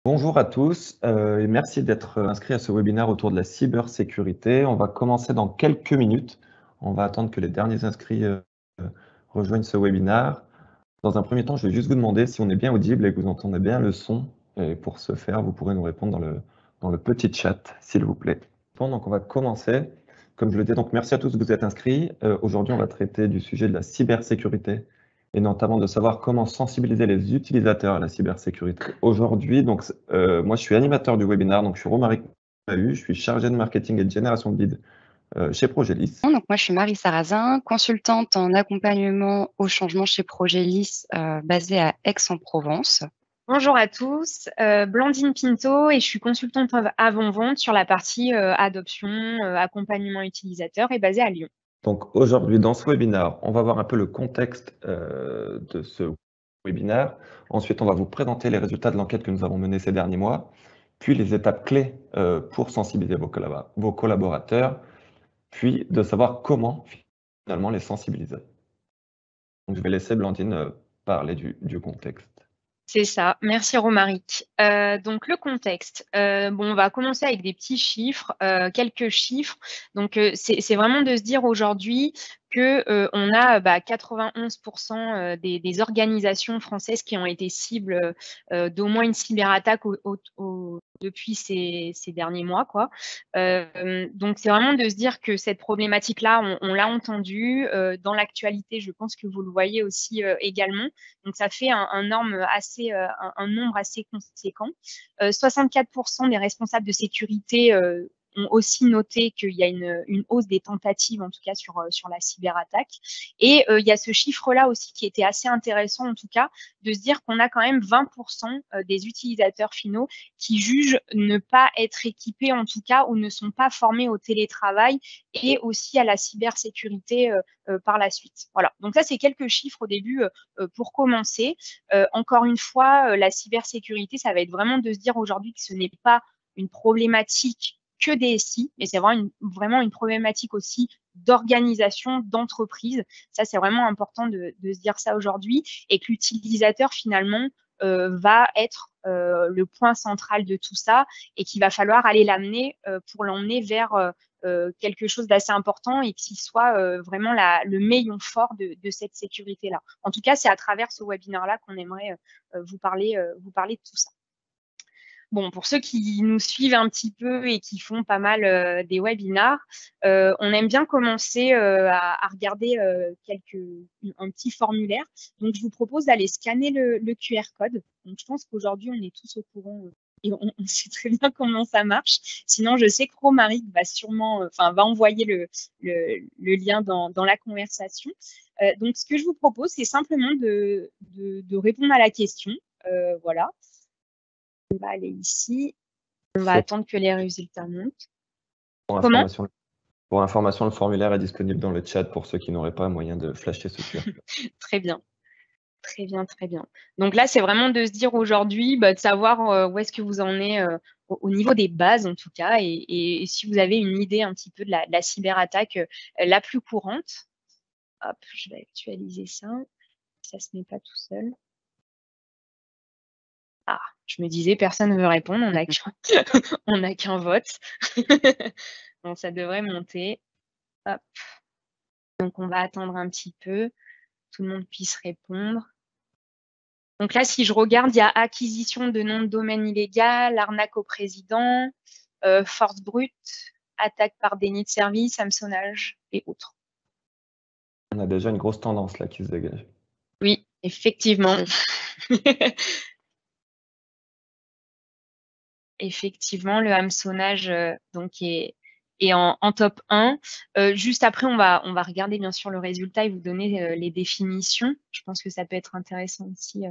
Bonjour à tous et merci d'être inscrits à ce webinaire autour de la cybersécurité. On va commencer dans quelques minutes. On va attendre que les derniers inscrits rejoignent ce webinaire. Dans un premier temps, je vais juste vous demander si on est bien audible et que vous entendez bien le son. Et pour ce faire, vous pourrez nous répondre dans le petit chat, s'il vous plaît. Bon, donc on va commencer. Comme je le disais, donc merci à tous de vous être inscrits. Aujourd'hui, on va traiter du sujet de la cybersécurité et notamment de savoir comment sensibiliser les utilisateurs à la cybersécurité. Aujourd'hui, donc moi je suis animateur du webinaire, donc je suis Romaric Mahut, je suis chargé de marketing et de génération de leads chez Progelis. Donc moi, je suis Marie Sarrazin, consultante en accompagnement au changement chez Progelis, basée à Aix-en-Provence. Bonjour à tous, Blandine Pinto et je suis consultante avant-vente sur la partie adoption, accompagnement utilisateur et basée à Lyon. Donc aujourd'hui, dans ce webinaire, on va voir un peu le contexte de ce webinaire. Ensuite, on va vous présenter les résultats de l'enquête que nous avons menée ces derniers mois, puis les étapes clés pour sensibiliser vos collaborateurs, puis de savoir comment finalement les sensibiliser. Donc, je vais laisser Blandine parler du contexte. C'est ça, merci Romaric. Donc le contexte, on va commencer avec des petits chiffres, quelques chiffres. Donc c'est vraiment de se dire aujourd'hui que on a 91% des organisations françaises qui ont été cibles d'au moins une cyberattaque depuis ces derniers mois, quoi. Donc c'est vraiment de se dire que cette problématique-là, on l'a entendue dans l'actualité. Je pense que vous le voyez aussi également. Donc ça fait un nombre assez conséquent. 64% des responsables de sécurité ont aussi noté qu'il y a une hausse des tentatives, en tout cas sur la cyberattaque. Et il y a ce chiffre-là aussi qui était assez intéressant, en tout cas, de se dire qu'on a quand même 20% des utilisateurs finaux qui jugent ne pas être équipés, en tout cas, ou ne sont pas formés au télétravail et aussi à la cybersécurité par la suite. Voilà. Donc ça, c'est quelques chiffres au début pour commencer. Encore une fois, la cybersécurité, ça va être vraiment de se dire aujourd'hui que ce n'est pas une problématique que des SI, mais c'est vraiment une problématique aussi d'organisation, d'entreprise. Ça, c'est vraiment important de se dire ça aujourd'hui et que l'utilisateur, finalement, va être le point central de tout ça et qu'il va falloir aller l'amener pour l'emmener vers quelque chose d'assez important et qu'il soit vraiment le maillon fort de cette sécurité-là. En tout cas, c'est à travers ce webinaire-là qu'on aimerait vous parler de tout ça. Bon, pour ceux qui nous suivent un petit peu et qui font pas mal des webinars, on aime bien commencer à regarder un petit formulaire. Donc, je vous propose d'aller scanner le QR code. Donc, je pense qu'aujourd'hui, on est tous au courant et on sait très bien comment ça marche. Sinon, je sais que Romaric va envoyer le lien dans la conversation. Donc, ce que je vous propose, c'est simplement de répondre à la question. Voilà. On va aller ici. On va attendre que les résultats montent. Pour information, le formulaire est disponible dans le chat pour ceux qui n'auraient pas moyen de flasher ce QR. Très bien. Très bien, très bien. Donc là, c'est vraiment de se dire aujourd'hui, de savoir où est-ce que vous en êtes au niveau des bases, en tout cas, et si vous avez une idée un petit peu de la cyberattaque la plus courante. Hop, je vais actualiser ça. Ça se met pas tout seul. Ah, je me disais, personne ne veut répondre, on n'a qu'un vote. Bon, ça devrait monter. Hop. Donc, on va attendre un petit peu, tout le monde puisse répondre. Donc là, si je regarde, il y a acquisition de nom de domaine illégal, arnaque au président, force brute, attaque par déni de service, hameçonnage et autres. On a déjà une grosse tendance là qui se dégage. Oui, effectivement. Effectivement, le hameçonnage donc est en top 1. Juste après, on va regarder bien sûr le résultat et vous donner les définitions. Je pense que ça peut être intéressant aussi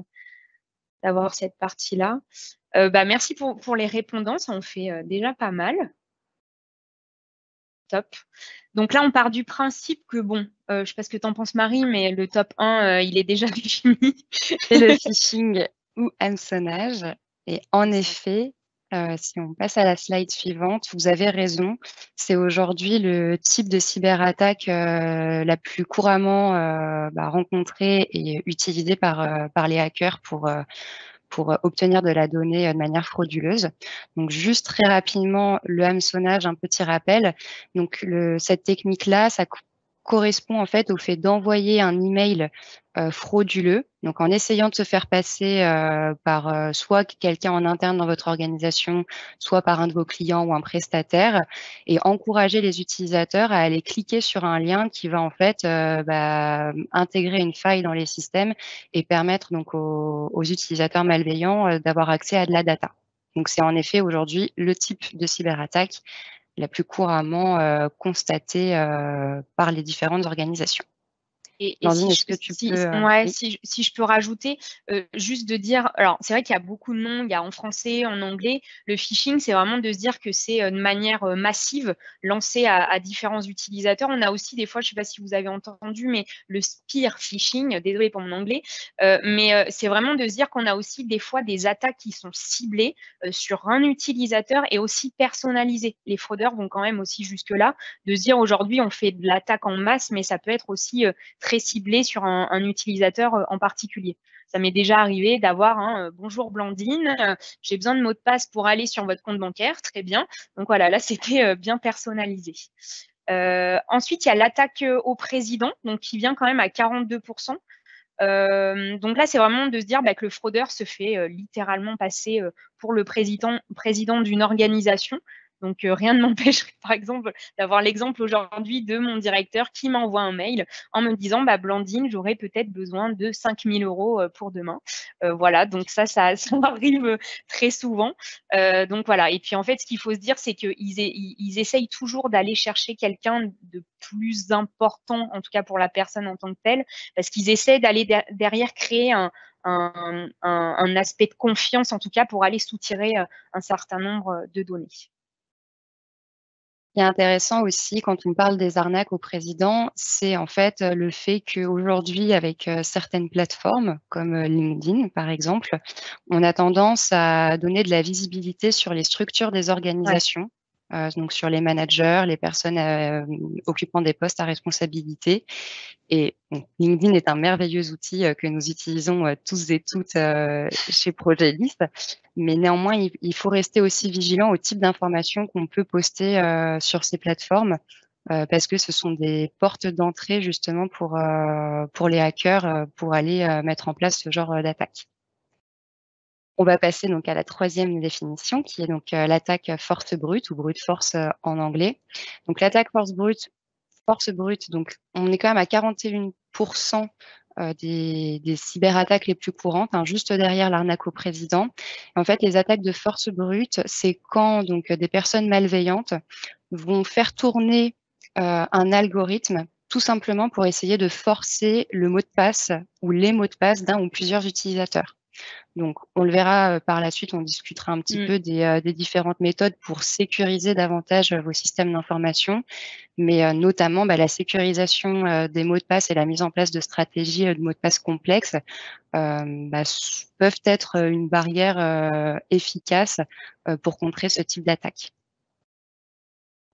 d'avoir cette partie-là. Merci pour les répondants, ça en fait déjà pas mal. Top. Donc là, on part du principe que, je ne sais pas ce que tu en penses, Marie, mais le top 1, il est déjà défini. C'est le phishing ou hameçonnage. Et en effet, si on passe à la slide suivante, vous avez raison. C'est aujourd'hui le type de cyberattaque la plus couramment rencontrée et utilisée par les hackers pour pour obtenir de la donnée de manière frauduleuse. Donc juste très rapidement, le hameçonnage, un petit rappel. Donc cette technique-là, ça correspond en fait au fait d'envoyer un email frauduleux, donc en essayant de se faire passer par soit quelqu'un en interne dans votre organisation, soit par un de vos clients ou un prestataire, et encourager les utilisateurs à aller cliquer sur un lien qui va en fait intégrer une faille dans les systèmes et permettre donc aux utilisateurs malveillants d'avoir accès à de la data. Donc c'est en effet aujourd'hui le type de cyberattaque la plus couramment constatée par les différentes organisations. Et Blandine, si, est-ce que tu si, peux… ouais, oui. si je peux rajouter, juste de dire, alors c'est vrai qu'il y a beaucoup de noms, il y a en français, en anglais, le phishing, c'est vraiment de se dire que c'est de manière massive lancé à différents utilisateurs. On a aussi des fois, je ne sais pas si vous avez entendu, mais le spear phishing, désolé pour mon anglais, mais c'est vraiment de se dire qu'on a aussi des fois des attaques qui sont ciblées sur un utilisateur et aussi personnalisées. Les fraudeurs vont quand même aussi jusque-là, de se dire aujourd'hui on fait de l'attaque en masse, mais ça peut être aussi très ciblé sur un utilisateur en particulier. Ça m'est déjà arrivé d'avoir un bonjour Blandine, j'ai besoin de mot de passe pour aller sur votre compte bancaire, très bien. Donc voilà, là c'était bien personnalisé. Ensuite, il y a l'attaque au président, donc qui vient quand même à 42%. Donc là, c'est vraiment de se dire que le fraudeur se fait littéralement passer pour le président d'une organisation. Donc, rien ne m'empêcherait, par exemple, d'avoir l'exemple aujourd'hui de mon directeur qui m'envoie un mail en me disant « Blandine, j'aurais peut-être besoin de 5 000 € pour demain. » Voilà, donc ça arrive très souvent. Donc, voilà. Et puis, en fait, ce qu'il faut se dire, c'est qu'ils essayent toujours d'aller chercher quelqu'un de plus important, en tout cas pour la personne en tant que telle, parce qu'ils essaient d'aller derrière créer un aspect de confiance, en tout cas, pour aller soutirer un certain nombre de données. Ce qui est intéressant aussi quand on parle des arnaques au président, c'est en fait le fait qu'aujourd'hui, avec certaines plateformes comme LinkedIn, par exemple, on a tendance à donner de la visibilité sur les structures des organisations, donc sur les managers, les personnes occupant des postes à responsabilité. Et LinkedIn est un merveilleux outil que nous utilisons tous et toutes chez Progelist. Mais néanmoins, il faut rester aussi vigilant au type d'informations qu'on peut poster sur ces plateformes parce que ce sont des portes d'entrée justement pour les hackers pour aller mettre en place ce genre d'attaque. On va passer donc à la troisième définition qui est donc l'attaque force brute ou brute force en anglais. Donc l'attaque force brute, donc on est quand même à 41% des cyberattaques les plus courantes, juste derrière l'arnaque au président. En fait, les attaques de force brute, c'est quand donc des personnes malveillantes vont faire tourner un algorithme tout simplement pour essayer de forcer le mot de passe ou les mots de passe d'un ou plusieurs utilisateurs. Donc, on le verra par la suite, on discutera un petit peu des différentes méthodes pour sécuriser davantage vos systèmes d'information, mais notamment la sécurisation des mots de passe et la mise en place de stratégies de mots de passe complexes peuvent être une barrière efficace pour contrer ce type d'attaque.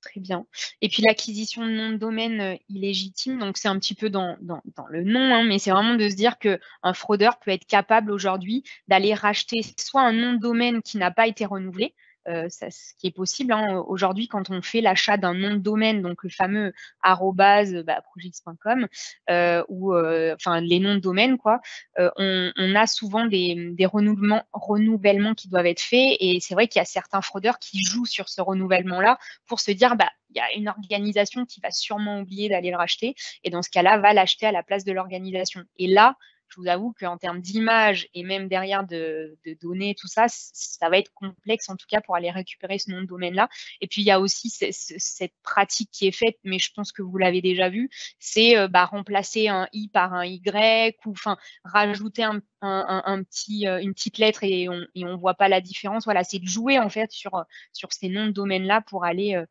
Très bien. Et puis l'acquisition de nom de domaine illégitime, donc c'est un petit peu dans le nom, mais c'est vraiment de se dire qu'un fraudeur peut être capable aujourd'hui d'aller racheter soit un nom de domaine qui n'a pas été renouvelé, ce qui est possible aujourd'hui quand on fait l'achat d'un nom de domaine, donc le fameux @progelist.com ou enfin les noms de domaine quoi, on a souvent des renouvellements qui doivent être faits et c'est vrai qu'il y a certains fraudeurs qui jouent sur ce renouvellement-là pour se dire il y a une organisation qui va sûrement oublier d'aller le racheter et dans ce cas-là va l'acheter à la place de l'organisation. Et là, je vous avoue qu'en termes d'image et même derrière de données, tout ça, ça va être complexe en tout cas pour aller récupérer ce nom de domaine-là. Et puis, il y a aussi cette pratique qui est faite, mais je pense que vous l'avez déjà vu, c'est remplacer un I par un Y ou enfin rajouter une petite lettre et on voit pas la différence. Voilà, c'est de jouer en fait sur ces noms de domaine-là pour aller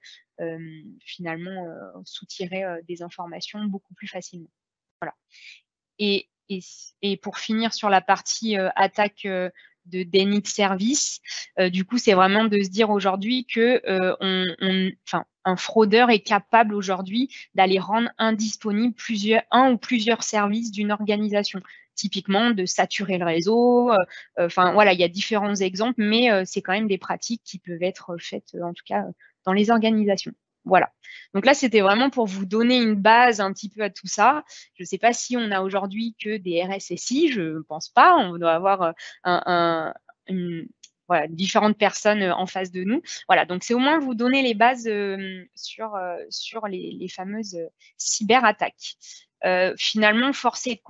finalement soutirer des informations beaucoup plus facilement. Voilà. Et pour finir sur la partie attaque de déni de service, du coup, c'est vraiment de se dire aujourd'hui que un fraudeur est capable aujourd'hui d'aller rendre indisponible un ou plusieurs services d'une organisation. typiquement de saturer le réseau. Enfin, voilà, il y a différents exemples, mais c'est quand même des pratiques qui peuvent être faites, en tout cas, dans les organisations. Voilà. Donc là, c'était vraiment pour vous donner une base un petit peu à tout ça. Je ne sais pas si on a aujourd'hui que des RSSI, je ne pense pas. On doit avoir voilà, différentes personnes en face de nous. Voilà, donc c'est au moins vous donner les bases sur les fameuses cyberattaques. Finalement, force est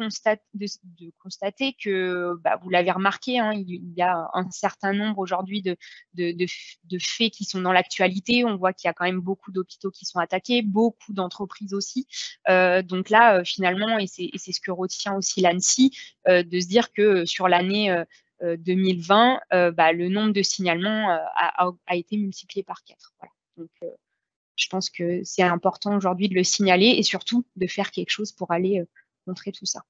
de constater que, vous l'avez remarqué, hein, il y a un certain nombre aujourd'hui de faits qui sont dans l'actualité. On voit qu'il y a quand même beaucoup d'hôpitaux qui sont attaqués, beaucoup d'entreprises aussi. Donc là, finalement, et c'est ce que retient aussi l'ANSSI, de se dire que sur l'année 2020, le nombre de signalements a été multiplié par 4. Voilà. Donc, je pense que c'est important aujourd'hui de le signaler et surtout de faire quelque chose pour aller contrer tout ça.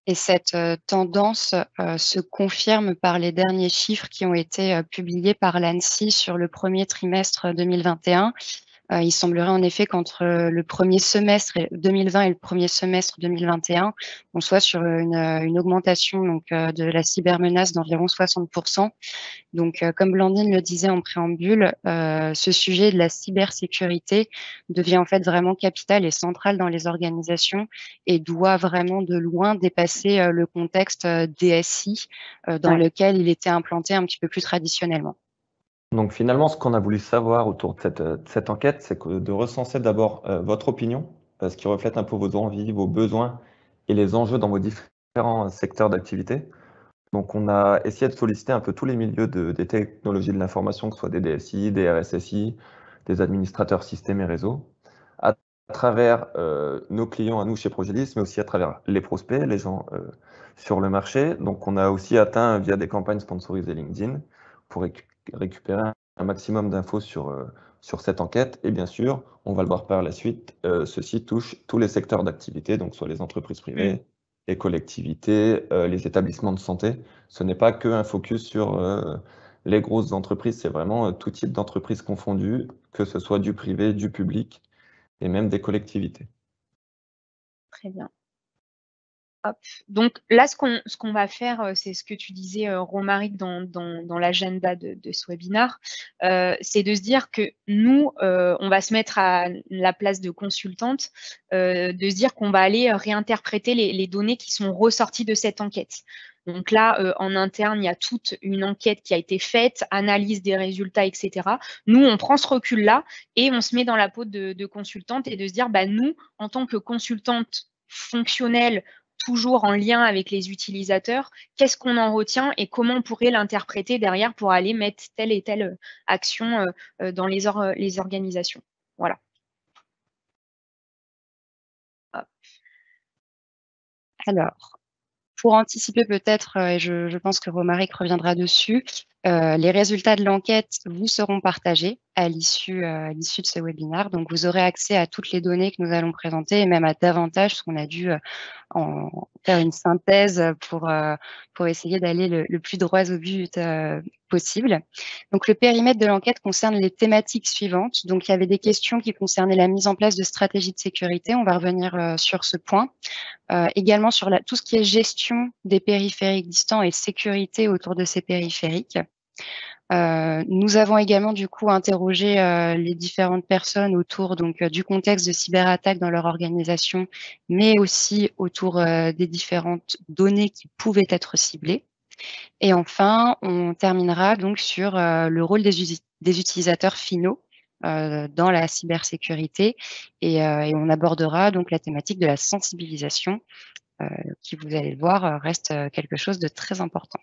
Et cette tendance se confirme par les derniers chiffres qui ont été publiés par l'ANSSI sur le premier trimestre 2021. Il semblerait en effet qu'entre le premier semestre 2020 et le premier semestre 2021, on soit sur une augmentation donc, de la cybermenace d'environ 60%. Donc, comme Blandine le disait en préambule, ce sujet de la cybersécurité devient en fait vraiment capital et central dans les organisations et doit vraiment de loin dépasser le contexte DSI dans lequel il était implanté un petit peu plus traditionnellement. Donc finalement, ce qu'on a voulu savoir autour de cette enquête, c'est de recenser d'abord votre opinion, parce qu'il reflète un peu vos envies, vos besoins et les enjeux dans vos différents secteurs d'activité. Donc on a essayé de solliciter un peu tous les milieux des technologies de l'information, que ce soit des DSI, des RSSI, des administrateurs systèmes et réseaux, à travers nos clients à nous chez Progélis, mais aussi à travers les prospects, les gens sur le marché. Donc on a aussi atteint via des campagnes sponsorisées LinkedIn pour récupérer un maximum d'infos sur cette enquête. Et bien sûr, on va le voir par la suite, ceci touche tous les secteurs d'activité, donc soit les entreprises privées, les collectivités, les établissements de santé. Ce n'est pas qu'un focus sur les grosses entreprises, c'est vraiment tout type d'entreprises confondues, que ce soit du privé, du public et même des collectivités. Très bien. Hop. Donc là, ce qu'on va faire, c'est ce que tu disais, Romaric, dans l'agenda de ce webinaire, c'est de se dire que nous, on va se mettre à la place de consultante, de se dire qu'on va aller réinterpréter les données qui sont ressorties de cette enquête. Donc là, en interne, il y a toute une enquête qui a été faite, analyse des résultats, etc. Nous, on prend ce recul-là et on se met dans la peau de consultante et de se dire, nous, en tant que consultante fonctionnelle, toujours en lien avec les utilisateurs, qu'est-ce qu'on en retient et comment on pourrait l'interpréter derrière pour aller mettre telle et telle action dans les organisations. Voilà. Hop. Alors, pour anticiper peut-être, et je pense que Romaric reviendra dessus, les résultats de l'enquête vous seront partagés à l'issue de ce webinaire. Donc, vous aurez accès à toutes les données que nous allons présenter et même à davantage, parce qu'on a dû faire une synthèse pour essayer d'aller le plus droit au but possible. Donc, le périmètre de l'enquête concerne les thématiques suivantes. Donc, il y avait des questions qui concernaient la mise en place de stratégies de sécurité. On va revenir sur ce point. Également sur tout ce qui est gestion des périphériques distants et sécurité autour de ces périphériques. Nous avons également du coup interrogé les différentes personnes autour du contexte de cyberattaque dans leur organisation, mais aussi autour des différentes données qui pouvaient être ciblées. Et enfin, on terminera donc sur le rôle des utilisateurs finaux dans la cybersécurité et on abordera donc la thématique de la sensibilisation qui, vous allez le voir, reste quelque chose de très important.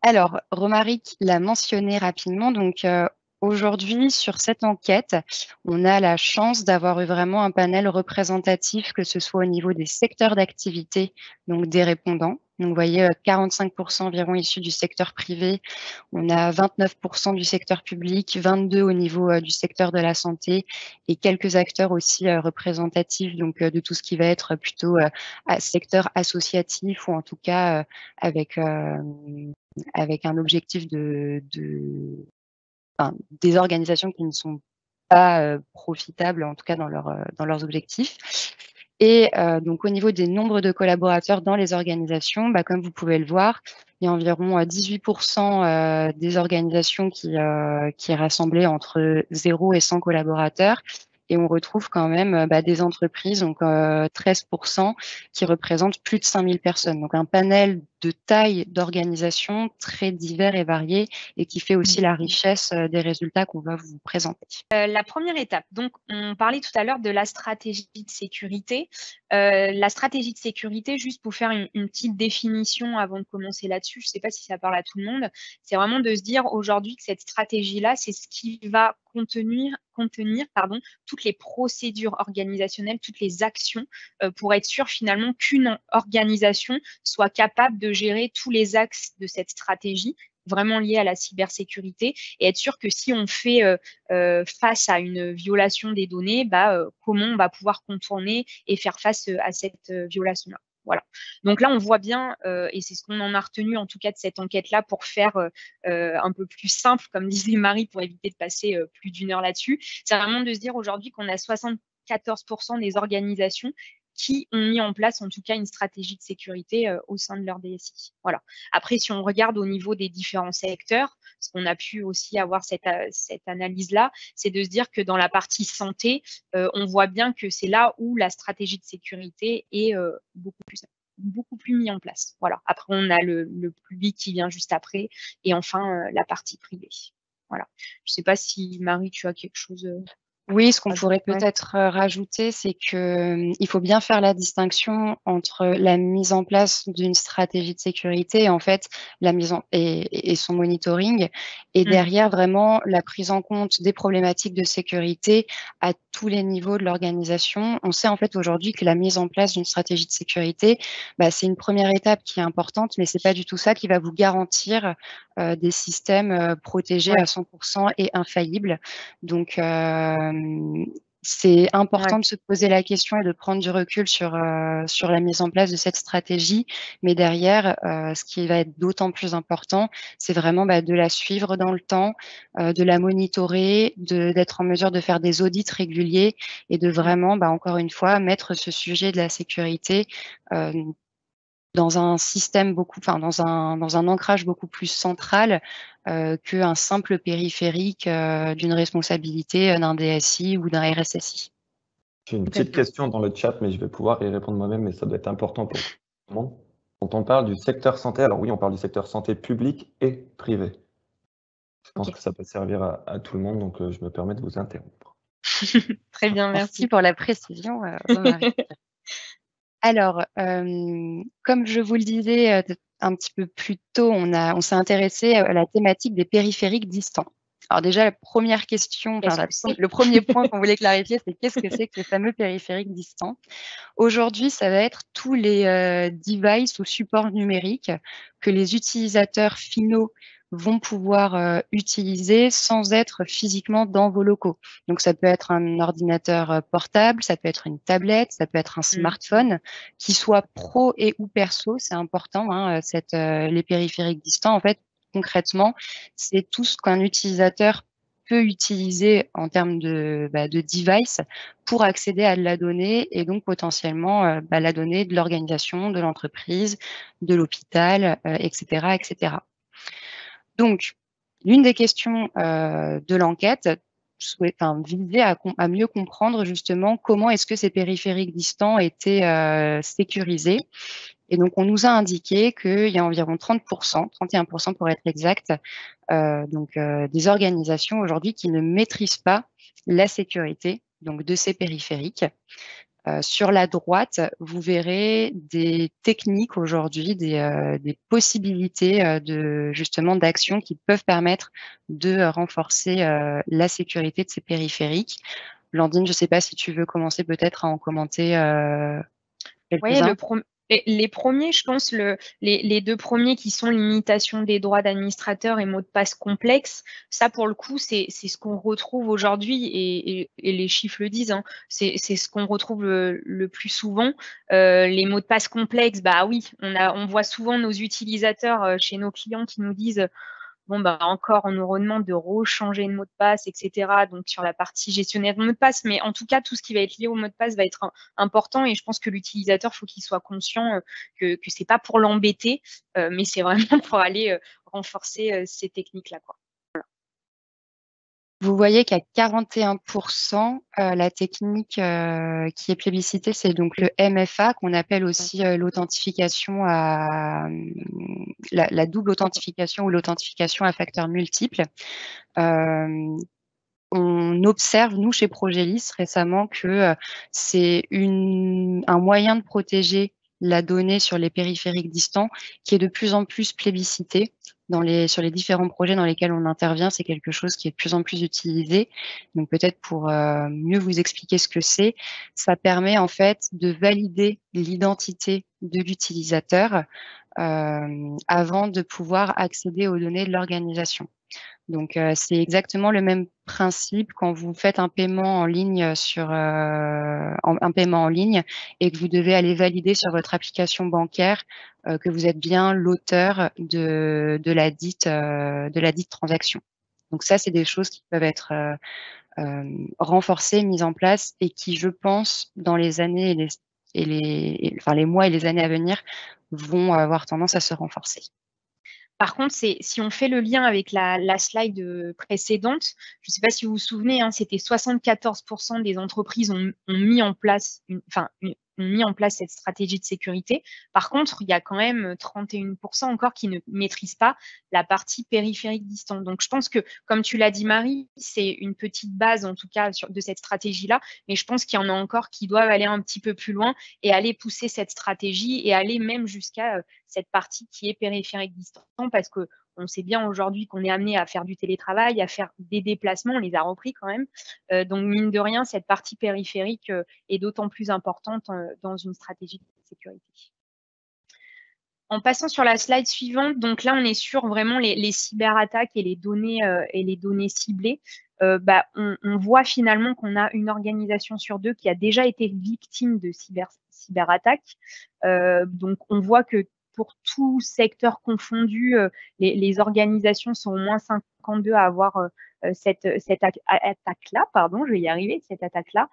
Alors, Romaric l'a mentionné rapidement, donc aujourd'hui, sur cette enquête, on a la chance d'avoir eu vraiment un panel représentatif, que ce soit au niveau des secteurs d'activité, donc des répondants. Donc, vous voyez, 45% environ issus du secteur privé, on a 29% du secteur public, 22% au niveau du secteur de la santé et quelques acteurs aussi représentatifs donc, de tout ce qui va être plutôt secteur associatif ou en tout cas avec un objectif des organisations qui ne sont pas profitables, en tout cas dans leurs objectifs. Et donc, au niveau des nombres de collaborateurs dans les organisations, comme vous pouvez le voir, il y a environ 18% des organisations qui est rassemblée entre 0 et 100 collaborateurs. Et on retrouve quand même des entreprises, donc 13%, qui représentent plus de 5000 personnes. Donc, un panel de taille d'organisation très divers et varié et qui fait aussi la richesse des résultats qu'on va vous présenter. La première étape, donc on parlait tout à l'heure de la stratégie de sécurité. La stratégie de sécurité, juste pour faire une petite définition avant de commencer là-dessus, je ne sais pas si ça parle à tout le monde, c'est vraiment de se dire aujourd'hui que cette stratégie-là, c'est ce qui va contenir toutes les procédures organisationnelles, toutes les actions pour être sûr finalement qu'une organisation soit capable de gérer tous les axes de cette stratégie vraiment liés à la cybersécurité et être sûr que si on fait face à une violation des données, comment on va pouvoir contourner et faire face à cette violation-là. Voilà. Donc là, on voit bien, et c'est ce qu'on en a retenu en tout cas de cette enquête-là pour faire un peu plus simple, comme disait Marie, pour éviter de passer plus d'une heure là-dessus. C'est vraiment de se dire aujourd'hui qu'on a 74% des organisations qui ont mis en place en tout cas une stratégie de sécurité au sein de leur DSI. Voilà. Après, si on regarde au niveau des différents secteurs, parce qu'on a pu aussi avoir cette analyse-là, c'est de se dire que dans la partie santé, on voit bien que c'est là où la stratégie de sécurité est beaucoup plus mis en place. Voilà. Après, on a le public qui vient juste après et enfin la partie privée. Voilà. Je ne sais pas si Marie, tu as quelque chose. Oui, ce qu'on pourrait peut-être rajouter, c'est qu'il faut bien faire la distinction entre la mise en place d'une stratégie de sécurité et en fait la mise en et son monitoring, et derrière vraiment la prise en compte des problématiques de sécurité à tous les niveaux de l'organisation. On sait en fait aujourd'hui que la mise en place d'une stratégie de sécurité, c'est une première étape qui est importante, mais c'est pas du tout ça qui va vous garantir des systèmes protégés à 100% et infaillibles. Donc, c'est important de se poser la question et de prendre du recul sur la mise en place de cette stratégie. Mais derrière, ce qui va être d'autant plus important, c'est vraiment de la suivre dans le temps, de la monitorer, d'être en mesure de faire des audits réguliers et de vraiment, encore une fois, mettre ce sujet de la sécurité dans un système dans un ancrage beaucoup plus central qu'un simple périphérique d'une responsabilité d'un DSI ou d'un RSSI. J'ai une petite question dans le chat, mais je vais pouvoir y répondre moi-même, mais ça doit être important pour tout le monde. Quand on parle du secteur santé, alors oui, on parle du secteur santé public et privé. Je pense que ça peut servir à tout le monde, donc je me permets de vous interrompre. Très bien, merci pour la précision, Romaric. Alors, comme je vous le disais un petit peu plus tôt, on s'est intéressé à la thématique des périphériques distants. Alors déjà, la première question, le premier point qu'on voulait clarifier, c'est qu'est-ce que c'est que ces fameux périphériques distants? Aujourd'hui, ça va être tous les devices ou supports numériques que les utilisateurs finaux vont pouvoir utiliser sans être physiquement dans vos locaux. Donc, ça peut être un ordinateur portable, ça peut être une tablette, ça peut être un smartphone, qui soit pro et ou perso, c'est important, hein, les périphériques distants. En fait, concrètement, c'est tout ce qu'un utilisateur peut utiliser en termes de device pour accéder à de la donnée et donc potentiellement la donnée de l'organisation, de l'entreprise, de l'hôpital, etc., etc. Donc, l'une des questions de l'enquête visait à mieux comprendre justement comment est-ce que ces périphériques distants étaient sécurisés. Et donc, on nous a indiqué qu'il y a environ 30%, 31% pour être exact, des organisations aujourd'hui qui ne maîtrisent pas la sécurité de ces périphériques. Sur la droite, vous verrez des techniques aujourd'hui, des possibilités d'action qui peuvent permettre de renforcer la sécurité de ces périphériques. Blandine, je ne sais pas si tu veux commencer peut-être à en commenter quelques-uns. Oui, les premiers, je pense, les deux premiers qui sont limitation des droits d'administrateur et mots de passe complexes, ça pour le coup, c'est ce qu'on retrouve aujourd'hui et les chiffres le disent, hein, c'est ce qu'on retrouve le plus souvent. Les mots de passe complexes, oui, on voit souvent nos utilisateurs chez nos clients qui nous disent bon, bah, encore, on nous redemande de rechanger le mot de passe, etc. Donc, sur la partie gestionnaire de mot de passe. Mais en tout cas, tout ce qui va être lié au mot de passe va être important. Et je pense que l'utilisateur, il faut qu'il soit conscient que ce n'est pas pour l'embêter, mais c'est vraiment pour aller renforcer ces techniques-là, quoi. Vous voyez qu'à 41%, la technique qui est plébiscitée, c'est donc le MFA, qu'on appelle aussi l'authentification la double authentification ou l'authentification à facteurs multiples. On observe, nous, chez Progélis, récemment, que c'est un moyen de protéger la donnée sur les périphériques distants qui est de plus en plus plébiscité. Sur les différents projets dans lesquels on intervient, c'est quelque chose qui est de plus en plus utilisé. Donc peut-être pour mieux vous expliquer ce que c'est, ça permet en fait de valider l'identité de l'utilisateur avant de pouvoir accéder aux données de l'organisation. Donc, c'est exactement le même principe quand vous faites un paiement en ligne un paiement en ligne et que vous devez aller valider sur votre application bancaire que vous êtes bien l'auteur de la dite transaction. Donc ça, c'est des choses qui peuvent être renforcées, mises en place et qui, je pense, dans les années les mois et les années à venir, vont avoir tendance à se renforcer. Par contre, si on fait le lien avec la slide précédente, je ne sais pas si vous vous souvenez, hein, c'était 74% des entreprises ont mis en place cette stratégie de sécurité. Par contre, il y a quand même 31% encore qui ne maîtrisent pas la partie périphérique distante. Donc, je pense que, comme tu l'as dit, Marie, c'est une petite base, en tout cas, de cette stratégie-là. Mais je pense qu'il y en a encore qui doivent aller un petit peu plus loin et aller pousser cette stratégie et aller même jusqu'à cette partie qui est périphérique distant, parce qu'on sait bien aujourd'hui qu'on est amené à faire du télétravail, à faire des déplacements, on les a repris quand même. Donc, mine de rien, cette partie périphérique est d'autant plus importante dans une stratégie de sécurité. En passant sur la slide suivante, donc là, on est sur vraiment les cyberattaques et les données ciblées. On voit finalement qu'on a une organisation sur deux qui a déjà été victime de cyberattaques. Donc, on voit que pour tout secteur confondu, les organisations sont au moins 52 à avoir cette attaque-là, pardon, je vais y arriver, cette attaque-là.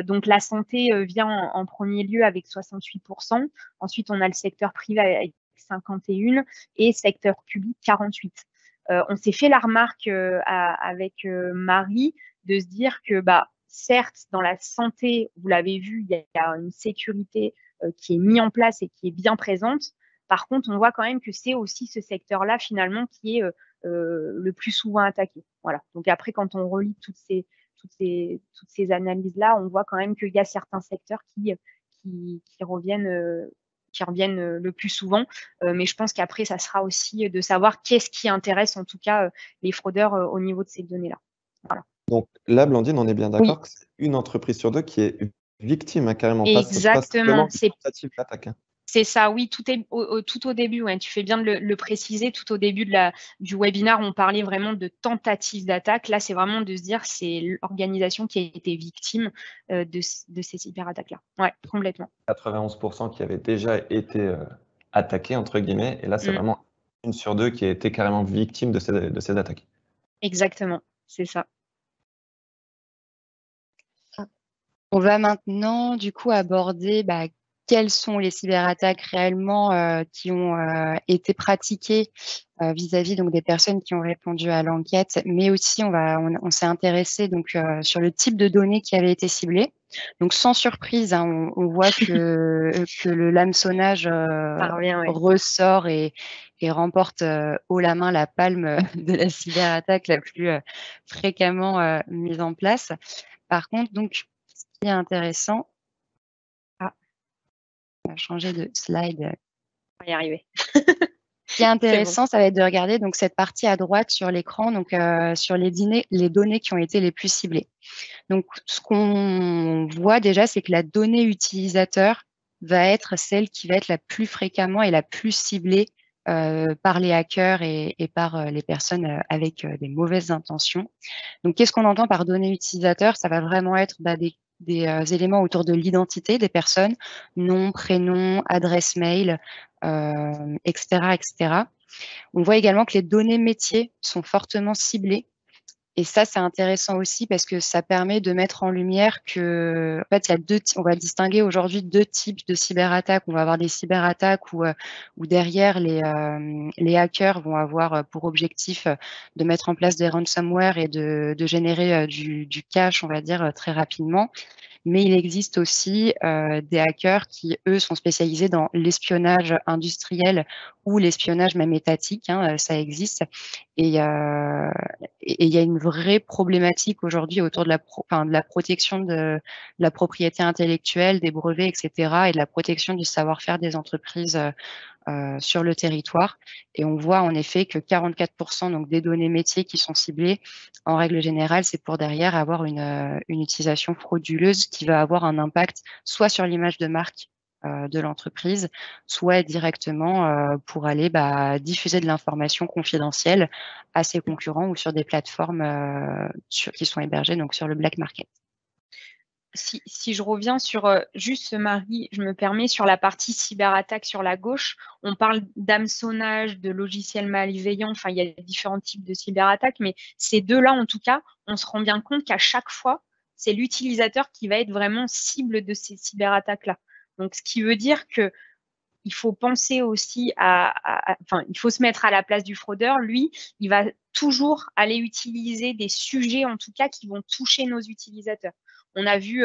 Donc, la santé vient en premier lieu avec 68%. Ensuite, on a le secteur privé avec 51 et secteur public 48. On s'est fait la remarque avec Marie de se dire que, certes, dans la santé, vous l'avez vu, il y a une sécurité qui est mise en place et qui est bien présente. Par contre, on voit quand même que c'est aussi ce secteur-là, finalement, qui est le plus souvent attaqué. Voilà. Donc après, quand on relit toutes ces analyses-là, on voit quand même qu'il y a certains secteurs qui reviennent le plus souvent. Mais je pense qu'après, ça sera aussi de savoir qu'est-ce qui intéresse, en tout cas, les fraudeurs au niveau de ces données-là. Voilà. Donc là, Blandine, on est bien d'accord que c'est une entreprise sur deux qui est victime, hein, carrément. Exactement. C'est pas tentative d'attaque. C'est ça, oui, tout au début, ouais, tu fais bien de le préciser, tout au début du webinaire, on parlait vraiment de tentative d'attaque. Là, c'est vraiment de se dire c'est l'organisation qui a été victime de ces cyberattaques-là. Ouais, complètement. 91% qui avaient déjà été attaqués, entre guillemets, et là, c'est vraiment une sur deux qui a été carrément victime de ces attaques. Exactement, c'est ça. On va maintenant, du coup, aborder quelles sont les cyberattaques réellement qui ont été pratiquées vis-à-vis donc des personnes qui ont répondu à l'enquête, mais aussi on s'est intéressé donc sur le type de données qui avaient été ciblées. Donc sans surprise, hein, on voit que le hameçonnage ressort et remporte haut la main la palme de la cyberattaque la plus fréquemment mise en place. Par contre, donc, ce qui est intéressant, on va changer de slide. On va y arriver. Ce qui est intéressant, ça va être de regarder donc cette partie à droite sur l'écran, donc sur les données qui ont été les plus ciblées. Donc, ce qu'on voit déjà, c'est que la donnée utilisateur va être celle qui va être la plus fréquemment et la plus ciblée par les hackers et par les personnes avec des mauvaises intentions. Donc, qu'est-ce qu'on entend par données utilisateur? Ça va vraiment être des éléments autour de l'identité des personnes, nom, prénom, adresse mail, etc., etc. On voit également que les données métiers sont fortement ciblées. Et ça, c'est intéressant aussi parce que ça permet de mettre en lumière que, en fait, il y a on va distinguer aujourd'hui 2 types de cyberattaques. On va avoir des cyberattaques où derrière les hackers vont avoir pour objectif de mettre en place des ransomware et de générer du cash, on va dire, très rapidement. Mais il existe aussi des hackers qui, eux, sont spécialisés dans l'espionnage industriel ou l'espionnage même étatique, hein, ça existe. Et il y a une vraie problématique aujourd'hui autour de la protection de la propriété intellectuelle, des brevets, etc., et de la protection du savoir-faire des entreprises sur le territoire. Et on voit en effet que 44% donc, des données métiers qui sont ciblées, en règle générale, c'est pour derrière avoir une utilisation frauduleuse qui va avoir un impact soit sur l'image de marque de l'entreprise, soit directement pour aller diffuser de l'information confidentielle à ses concurrents ou sur des plateformes qui sont hébergées donc sur le black market. Si je reviens sur juste, Marie, je me permets, sur la partie cyberattaque sur la gauche, on parle d'hameçonnage, de logiciels malveillants, enfin, il y a différents types de cyberattaques, mais ces deux-là, en tout cas, on se rend bien compte qu'à chaque fois, c'est l'utilisateur qui va être vraiment cible de ces cyberattaques-là. Donc, ce qui veut dire que il faut penser aussi enfin, il faut se mettre à la place du fraudeur. Lui, il va toujours aller utiliser des sujets, en tout cas, qui vont toucher nos utilisateurs. On a vu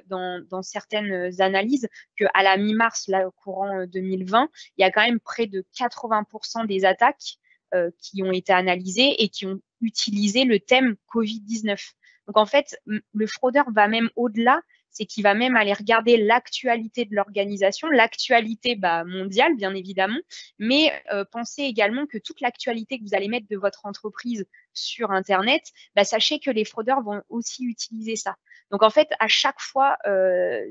dans certaines analyses qu'à la mi-mars, là, au courant 2020, il y a quand même près de 80% des attaques qui ont été analysées et qui ont utilisé le thème Covid-19. Donc, en fait, le fraudeur va même au-delà, c'est qu'il va même aller regarder l'actualité de l'organisation, l'actualité mondiale, bien évidemment, mais pensez également que toute l'actualité que vous allez mettre de votre entreprise sur Internet, sachez que les fraudeurs vont aussi utiliser ça. Donc, en fait, à chaque fois,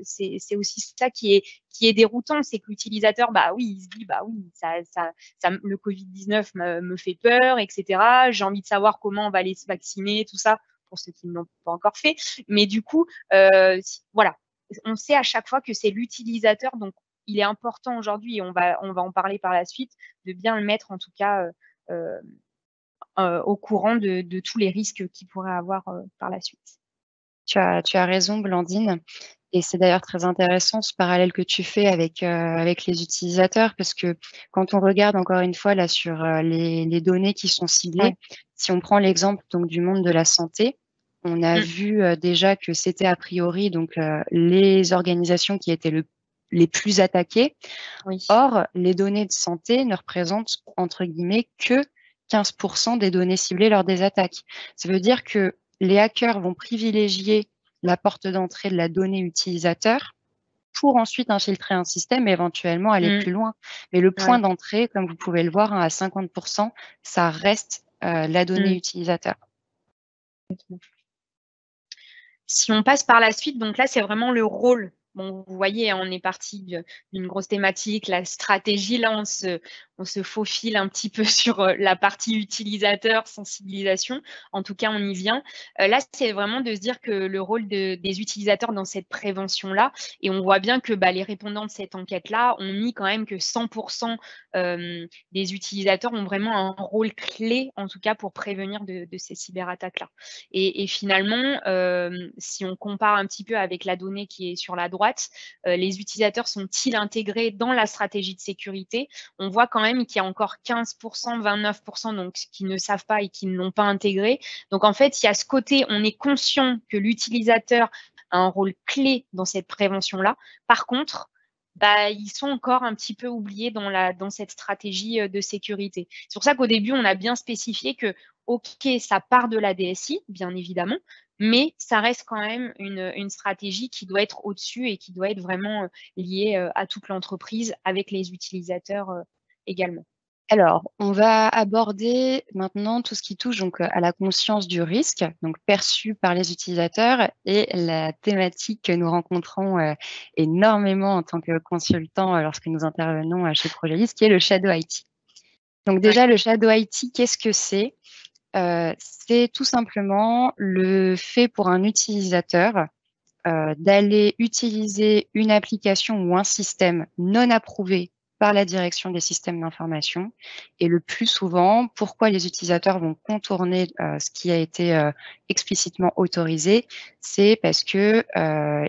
c'est aussi ça qui est déroutant, c'est que l'utilisateur, oui, il se dit, oui, le Covid-19 me fait peur, etc. J'ai envie de savoir comment on va aller se vacciner, tout ça, pour ceux qui ne l'ont pas encore fait. Mais du coup, voilà, on sait à chaque fois que c'est l'utilisateur, donc il est important aujourd'hui, et on va en parler par la suite, de bien le mettre en tout cas au courant de tous les risques qu'il pourrait avoir par la suite. Tu as raison, Blandine. Et c'est d'ailleurs très intéressant ce parallèle que tu fais avec les utilisateurs, parce que quand on regarde encore une fois là sur les données qui sont ciblées, si on prend l'exemple donc du monde de la santé, on a vu déjà que c'était a priori donc les organisations qui étaient les plus attaquées. Oui. Or, les données de santé ne représentent entre guillemets que 15% des données ciblées lors des attaques. Ça veut dire que les hackers vont privilégier la porte d'entrée de la donnée utilisateur pour ensuite infiltrer un système et éventuellement aller plus loin. Mais le point d'entrée, comme vous pouvez le voir, à 50%, ça reste la donnée utilisateur. Si on passe par la suite, donc là, c'est vraiment le rôle. Bon, vous voyez, on est parti d'une grosse thématique, la stratégie. Là, on se faufile un petit peu sur la partie utilisateur, sensibilisation. En tout cas, on y vient. Là, c'est vraiment de se dire que le rôle des utilisateurs dans cette prévention-là, et on voit bien que les répondants de cette enquête-là ont mis quand même que 100% des utilisateurs ont vraiment un rôle clé, en tout cas, pour prévenir de ces cyberattaques-là. Et finalement, si on compare un petit peu avec la donnée qui est sur la droite, les utilisateurs sont-ils intégrés dans la stratégie de sécurité? On voit quand même qu'il y a encore 15%, 29% donc, qui ne savent pas et qui ne l'ont pas intégré. Donc, en fait, il y a ce côté, on est conscient que l'utilisateur a un rôle clé dans cette prévention-là. Par contre, ils sont encore un petit peu oubliés dans cette stratégie de sécurité. C'est pour ça qu'au début, on a bien spécifié que, OK, ça part de la DSI, bien évidemment, mais ça reste quand même une stratégie qui doit être au-dessus et qui doit être vraiment liée à toute l'entreprise avec les utilisateurs également. Alors, on va aborder maintenant tout ce qui touche donc à la conscience du risque, donc perçu par les utilisateurs, et la thématique que nous rencontrons énormément en tant que consultants lorsque nous intervenons chez Progelis, qui est le Shadow IT. Donc déjà, le Shadow IT, qu'est-ce que c'est? C'est tout simplement le fait pour un utilisateur d'aller utiliser une application ou un système non approuvé par la direction des systèmes d'information. Et le plus souvent, pourquoi les utilisateurs vont contourner ce qui a été explicitement autorisé, c'est parce que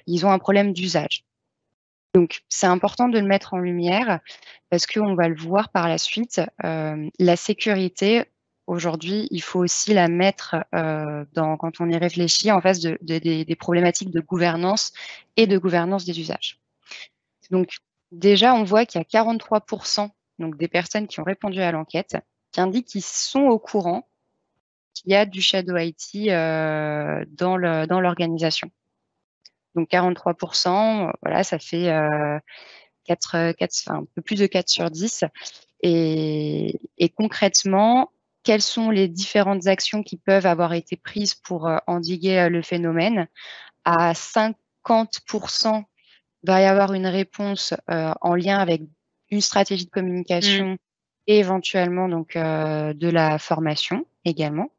ils ont un problème d'usage. Donc, c'est important de le mettre en lumière parce qu'on va le voir par la suite. La sécurité, aujourd'hui, il faut aussi la mettre quand on y réfléchit en face des problématiques de gouvernance et de gouvernance des usages. Donc, déjà, on voit qu'il y a 43% donc, des personnes qui ont répondu à l'enquête qui indiquent qu'ils sont au courant qu'il y a du Shadow IT dans l'organisation. Donc 43%, voilà, ça fait 4, un peu plus de 4 sur 10. Et concrètement, quelles sont les différentes actions qui peuvent avoir été prises pour endiguer le phénomène? À 50%, il va y avoir une réponse en lien avec une stratégie de communication et éventuellement donc, de la formation également,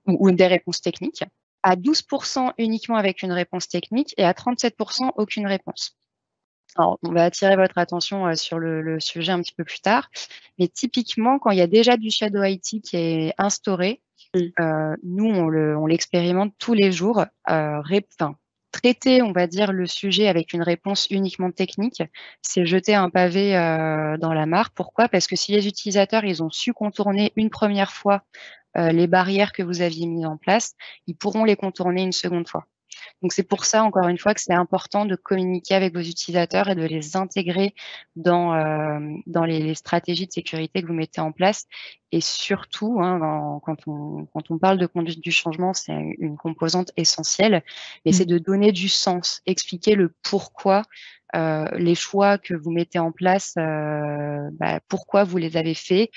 ou des réponses techniques. À 12% uniquement avec une réponse technique et à 37% aucune réponse. Alors, on va attirer votre attention sur le sujet un petit peu plus tard, mais typiquement, quand il y a déjà du Shadow IT qui est instauré, nous, on l'expérimente tous les jours. Traiter, on va dire, le sujet avec une réponse uniquement technique, c'est jeter un pavé dans la mare. Pourquoi? Parce que si les utilisateurs, ils ont su contourner une première fois les barrières que vous aviez mises en place, ils pourront les contourner une seconde fois. Donc, c'est pour ça, encore une fois, que c'est important de communiquer avec vos utilisateurs et de les intégrer dans les stratégies de sécurité que vous mettez en place. Et surtout, quand on parle de conduite du changement, c'est une composante essentielle, mais c'est de donner du sens, expliquer le pourquoi les choix que vous mettez en place, pourquoi vous les avez faits,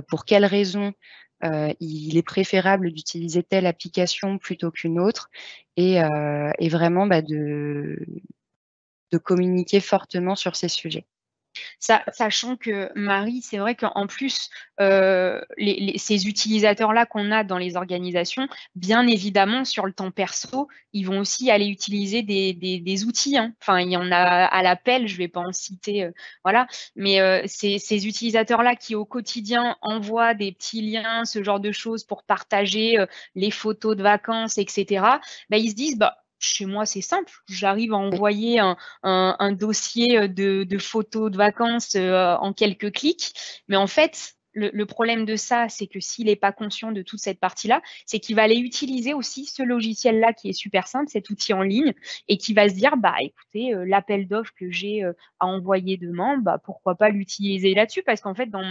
pour quelles raisons il est préférable d'utiliser telle application plutôt qu'une autre et vraiment de communiquer fortement sur ces sujets. Sachant que Marie, c'est vrai qu'en plus, ces utilisateurs-là qu'on a dans les organisations, bien évidemment, sur le temps perso, ils vont aussi aller utiliser des outils. Enfin, il y en a à l'appel, je ne vais pas en citer, voilà. Mais ces utilisateurs-là qui, au quotidien, envoient des petits liens, ce genre de choses pour partager les photos de vacances, etc., ils se disent, chez moi, c'est simple. J'arrive à envoyer un dossier de photos de vacances en quelques clics. Mais en fait, le problème de ça, c'est que s'il n'est pas conscient de toute cette partie-là, c'est qu'il va aller utiliser aussi ce logiciel-là qui est super simple, cet outil en ligne, et qui va se dire, écoutez, l'appel d'offres que j'ai à envoyer demain, pourquoi pas l'utiliser là-dessus? Parce qu'en fait, dans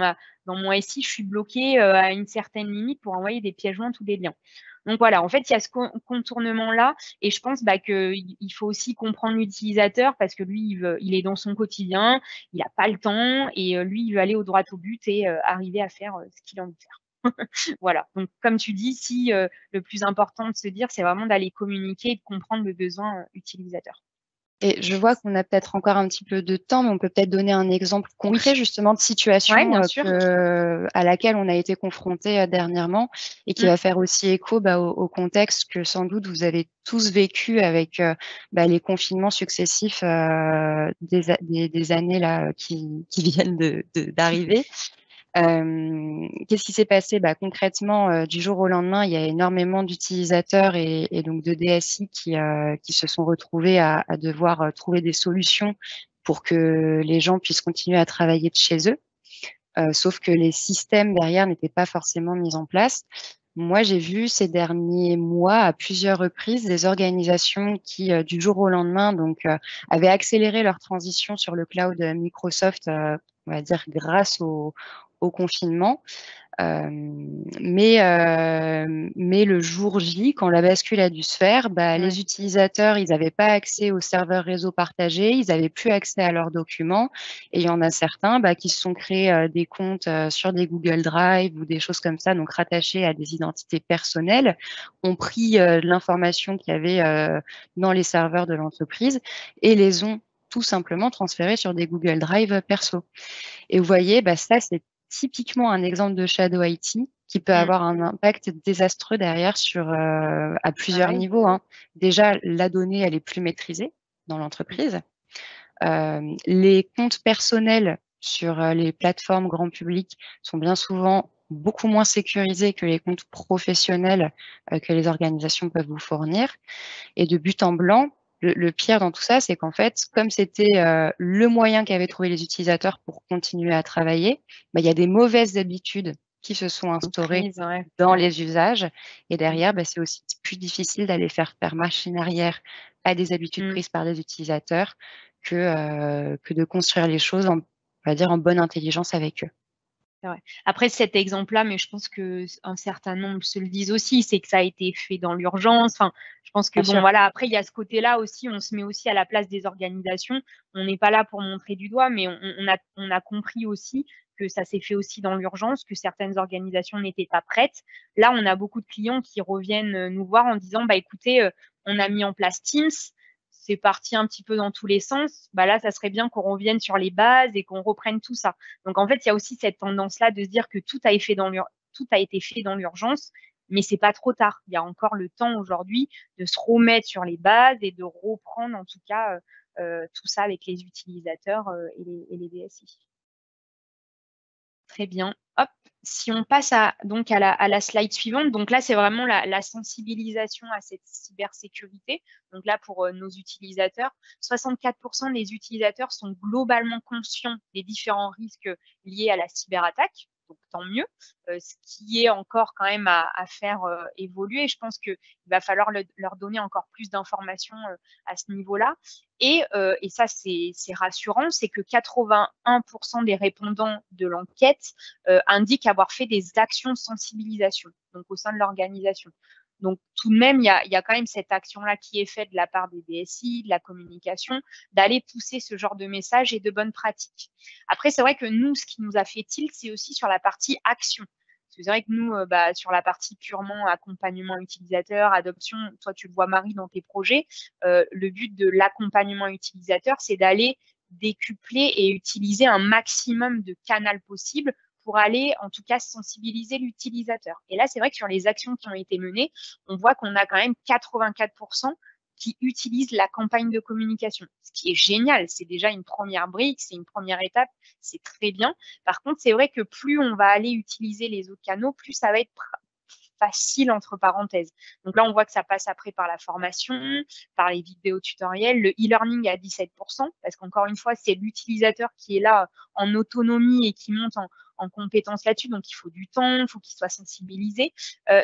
mon SI, je suis bloquée à une certaine limite pour envoyer des pièces jointes ou des liens. Donc voilà, en fait, il y a ce contournement-là et je pense qu'il faut aussi comprendre l'utilisateur parce que lui, il est dans son quotidien, il n'a pas le temps et lui, il veut aller au droit au but et arriver à faire ce qu'il a envie de faire. Voilà, donc comme tu dis, le plus important de se dire, c'est vraiment d'aller communiquer et de comprendre le besoin utilisateur. Et je vois qu'on a peut-être encore un petit peu de temps, mais on peut peut-être donner un exemple concret justement de situation à laquelle on a été confronté dernièrement et qui va faire aussi écho au contexte que sans doute vous avez tous vécu avec les confinements successifs des années là qui viennent d'arriver. Qu'est-ce qui s'est passé? Concrètement, du jour au lendemain, il y a énormément d'utilisateurs et donc de DSI qui se sont retrouvés à devoir trouver des solutions pour que les gens puissent continuer à travailler de chez eux. Sauf que les systèmes derrière n'étaient pas forcément mis en place. Moi, j'ai vu ces derniers mois à plusieurs reprises des organisations qui, du jour au lendemain, avaient accéléré leur transition sur le cloud Microsoft, on va dire grâce au confinement. Mais le jour J, quand la bascule a dû se faire, les utilisateurs, ils n'avaient pas accès aux serveurs réseau partagés, ils n'avaient plus accès à leurs documents. Et il y en a certains qui se sont créés des comptes sur des Google Drive ou des choses comme ça, donc rattachés à des identités personnelles, ont pris l'information qu'il y avait dans les serveurs de l'entreprise et les ont tout simplement transférés sur des Google Drive perso. Et vous voyez, ça, c'est typiquement un exemple de Shadow IT qui peut avoir un impact désastreux derrière à plusieurs niveaux. Déjà, la donnée, elle est plus maîtrisée dans l'entreprise. Les comptes personnels sur les plateformes grand public sont bien souvent beaucoup moins sécurisés que les comptes professionnels que les organisations peuvent vous fournir. Et de but en blanc, le pire dans tout ça, c'est qu'en fait, comme c'était le moyen qu'avaient trouvé les utilisateurs pour continuer à travailler, il y a des mauvaises habitudes qui se sont instaurées dans les usages. Et derrière, c'est aussi plus difficile d'aller faire machine arrière à des habitudes prises par des utilisateurs que de construire les choses, on va dire, en bonne intelligence avec eux. Après cet exemple-là, mais je pense qu'un certain nombre se le disent aussi, c'est que ça a été fait dans l'urgence. Enfin, je pense que voilà, après il y a ce côté-là aussi, on se met aussi à la place des organisations. On n'est pas là pour montrer du doigt, mais on a compris aussi que ça s'est fait aussi dans l'urgence, que certaines organisations n'étaient pas prêtes. Là, on a beaucoup de clients qui reviennent nous voir en disant, écoutez, on a mis en place Teams, c'est parti un petit peu dans tous les sens, là, ça serait bien qu'on revienne sur les bases et qu'on reprenne tout ça. Donc, en fait, il y a aussi cette tendance-là de se dire que tout a été fait dans l'urgence, mais c'est pas trop tard. Il y a encore le temps aujourd'hui de se remettre sur les bases et de reprendre, en tout cas, tout ça avec les utilisateurs et les DSI. Très bien. Hop. Si on passe donc à la slide suivante, donc là, c'est vraiment la sensibilisation à cette cybersécurité. Donc là, pour nos utilisateurs, 64% des utilisateurs sont globalement conscients des différents risques liés à la cyberattaque. Donc, tant mieux. Ce qui est encore quand même à faire évoluer. Je pense qu'il va falloir leur donner encore plus d'informations à ce niveau-là. Et ça, c'est rassurant, c'est que 81% des répondants de l'enquête indiquent avoir fait des actions de sensibilisation, donc au sein de l'organisation. Donc, tout de même, il y a quand même cette action-là qui est faite de la part des DSI, de la communication, d'aller pousser ce genre de messages et de bonnes pratiques. Après, c'est vrai que nous, ce qui nous a fait tilt, c'est aussi sur la partie action. C'est vrai que nous, sur la partie purement accompagnement utilisateur, adoption, toi, tu le vois, Marie, dans tes projets, le but de l'accompagnement utilisateur, c'est d'aller décupler et utiliser un maximum de canaux possibles pour aller, en tout cas, sensibiliser l'utilisateur. Et là, c'est vrai que sur les actions qui ont été menées, on voit qu'on a quand même 84% qui utilisent la campagne de communication, ce qui est génial. C'est déjà une première brique, c'est une première étape, c'est très bien. Par contre, c'est vrai que plus on va aller utiliser les autres canaux, plus ça va être facile, entre parenthèses. Donc là, on voit que ça passe après par la formation, par les vidéos tutoriels, le e-learning à 17%, parce qu'encore une fois, c'est l'utilisateur qui est là en autonomie et qui monte en compétences là-dessus, donc il faut du temps, il faut qu'il soit sensibilisé.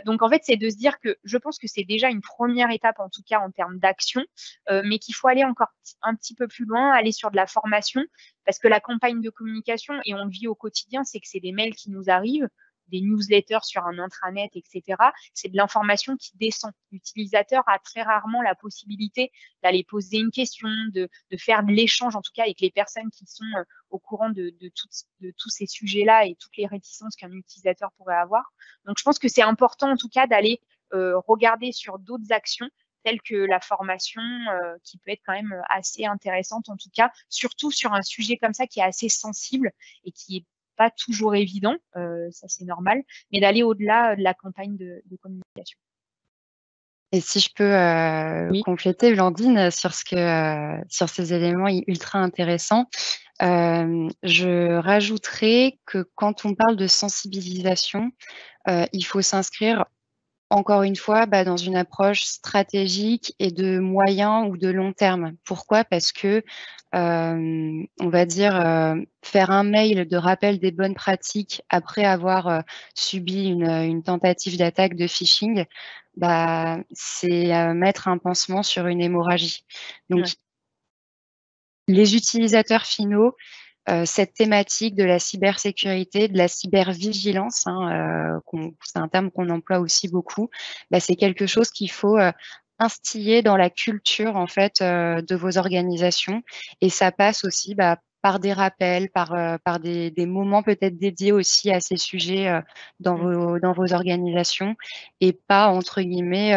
Donc en fait, c'est de se dire que je pense que c'est déjà une première étape, en tout cas en termes d'action, mais qu'il faut aller encore un petit peu plus loin, aller sur de la formation, parce que la campagne de communication, et on le vit au quotidien, c'est que c'est des mails qui nous arrivent, des newsletters sur un intranet, etc. C'est de l'information qui descend. L'utilisateur a très rarement la possibilité d'aller poser une question, de faire de l'échange, en tout cas avec les personnes qui sont au courant de tous ces sujets-là et toutes les réticences qu'un utilisateur pourrait avoir. Donc, je pense que c'est important, en tout cas, d'aller regarder sur d'autres actions telles que la formation, qui peut être quand même assez intéressante, en tout cas, surtout sur un sujet comme ça qui est assez sensible et qui est pas toujours évident, ça c'est normal, mais d'aller au-delà de la campagne de communication. Et si je peux compléter, Blandine, sur ces éléments ultra intéressants, je rajouterais que quand on parle de sensibilisation, il faut s'inscrire encore une fois, dans une approche stratégique et de moyen ou de long terme. Pourquoi? Parce que, on va dire, faire un mail de rappel des bonnes pratiques après avoir subi une tentative d'attaque de phishing, c'est mettre un pansement sur une hémorragie. Donc, les utilisateurs finaux, cette thématique de la cybersécurité, de la cybervigilance, c'est un terme qu'on emploie aussi beaucoup, c'est quelque chose qu'il faut instiller dans la culture en fait de vos organisations, et ça passe aussi par des rappels, par des moments peut-être dédiés aussi à ces sujets dans vos organisations, et pas entre guillemets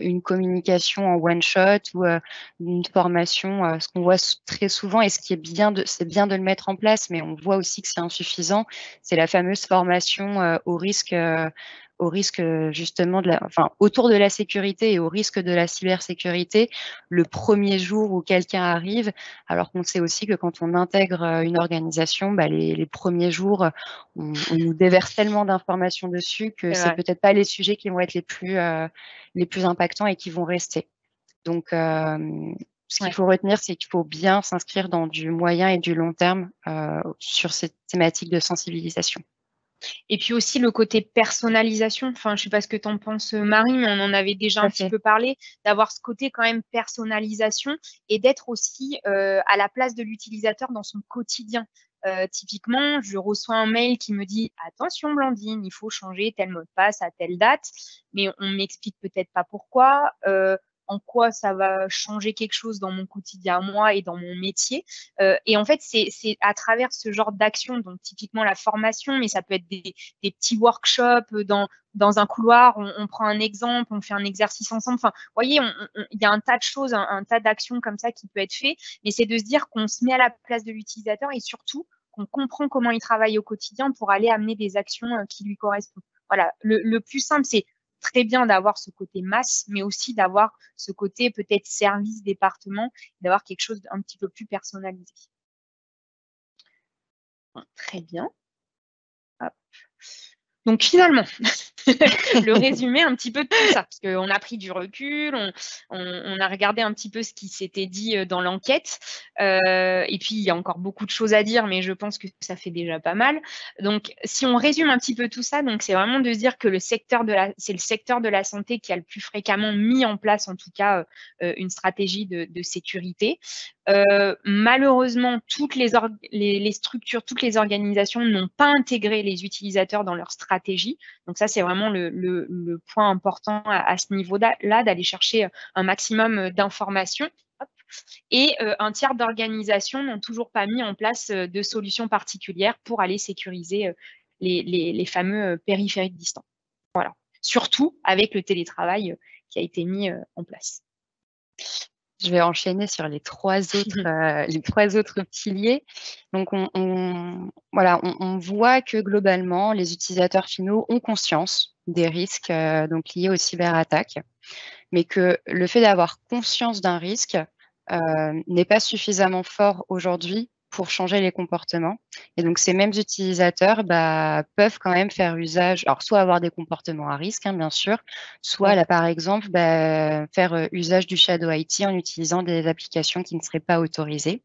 une communication en one shot ou une formation. Ce qu'on voit très souvent, et ce qui est bien, c'est bien de le mettre en place, mais on voit aussi que c'est insuffisant, c'est la fameuse formation au risque au risque justement autour de la sécurité et au risque de la cybersécurité le premier jour où quelqu'un arrive, alors qu'on sait aussi que quand on intègre une organisation, les premiers jours, on nous déverse tellement d'informations dessus que c'est peut-être pas les sujets qui vont être les plus impactants et qui vont rester. Donc, ce qu'il faut retenir, c'est qu'il faut bien s'inscrire dans du moyen et du long terme sur cette thématique de sensibilisation. Et puis aussi le côté personnalisation. Enfin, je sais pas ce que tu en penses, Marie, mais on en avait déjà un petit peu parlé, d'avoir ce côté quand même personnalisation et d'être aussi à la place de l'utilisateur dans son quotidien. Typiquement, je reçois un mail qui me dit « Attention Blandine, il faut changer tel mot de passe à telle date », mais on m'explique peut-être pas pourquoi. En quoi ça va changer quelque chose dans mon quotidien à moi et dans mon métier. Et en fait, c'est à travers ce genre d'action, donc typiquement la formation, mais ça peut être des petits workshops dans un couloir, on prend un exemple, on fait un exercice ensemble. Enfin, vous voyez, il y a un tas de choses, un tas d'actions comme ça qui peut être fait, mais c'est de se dire qu'on se met à la place de l'utilisateur et surtout qu'on comprend comment il travaille au quotidien pour aller amener des actions qui lui correspondent. Voilà, le plus simple, c'est très bien d'avoir ce côté masse, mais aussi d'avoir ce côté peut-être service, département, d'avoir quelque chose d'un petit peu plus personnalisé. Très bien. Hop. Donc finalement, le résumé un petit peu de tout ça, parce qu'on a pris du recul, on a regardé un petit peu ce qui s'était dit dans l'enquête, et puis il y a encore beaucoup de choses à dire, mais je pense que ça fait déjà pas mal. Donc si on résume un petit peu tout ça, donc c'est vraiment de se dire que c'est le secteur de la santé qui a le plus fréquemment mis en place, en tout cas, une stratégie de sécurité. Malheureusement, toutes les structures, toutes les organisations n'ont pas intégré les utilisateurs dans leur stratégie. Donc ça, c'est vraiment le point important à ce niveau-là, d'aller chercher un maximum d'informations. Et un tiers d'organisations n'ont toujours pas mis en place de solutions particulières pour aller sécuriser les fameux périphériques distants. Voilà. Surtout avec le télétravail qui a été mis en place. Je vais enchaîner sur les trois autres piliers. Donc, on voit que globalement, les utilisateurs finaux ont conscience des risques donc liés aux cyberattaques, mais que le fait d'avoir conscience d'un risque n'est pas suffisamment fort aujourd'hui pour changer les comportements. Et donc, ces mêmes utilisateurs peuvent quand même faire usage, alors soit avoir des comportements à risque, bien sûr, soit là, par exemple, faire usage du Shadow IT en utilisant des applications qui ne seraient pas autorisées.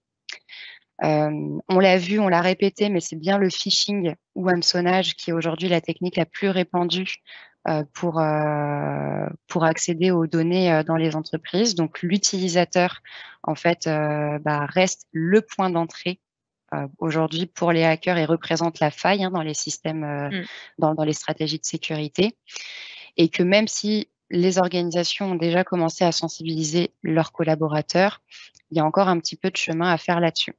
On l'a vu, on l'a répété, mais c'est bien le phishing ou hameçonnage qui est aujourd'hui la technique la plus répandue pour accéder aux données dans les entreprises. Donc, l'utilisateur, en fait, reste le point d'entrée aujourd'hui pour les hackers et représente la faille dans les systèmes, dans les stratégies de sécurité. Et que même si les organisations ont déjà commencé à sensibiliser leurs collaborateurs, il y a encore un petit peu de chemin à faire là-dessus.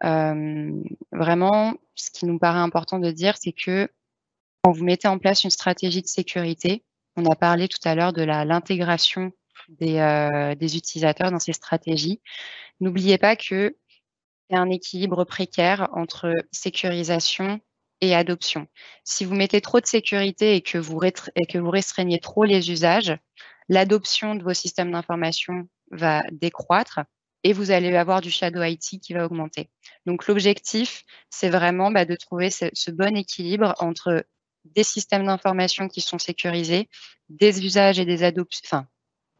Vraiment, ce qui nous paraît important de dire, c'est que quand vous mettez en place une stratégie de sécurité, on a parlé tout à l'heure de l'intégration des utilisateurs dans ces stratégies. N'oubliez pas qu'il y a un équilibre précaire entre sécurisation et adoption. Si vous mettez trop de sécurité et que vous restreignez trop les usages, l'adoption de vos systèmes d'information va décroître et vous allez avoir du Shadow IT qui va augmenter. Donc, l'objectif, c'est vraiment de trouver ce bon équilibre entre des systèmes d'information qui sont sécurisés, des usages et des adoptions,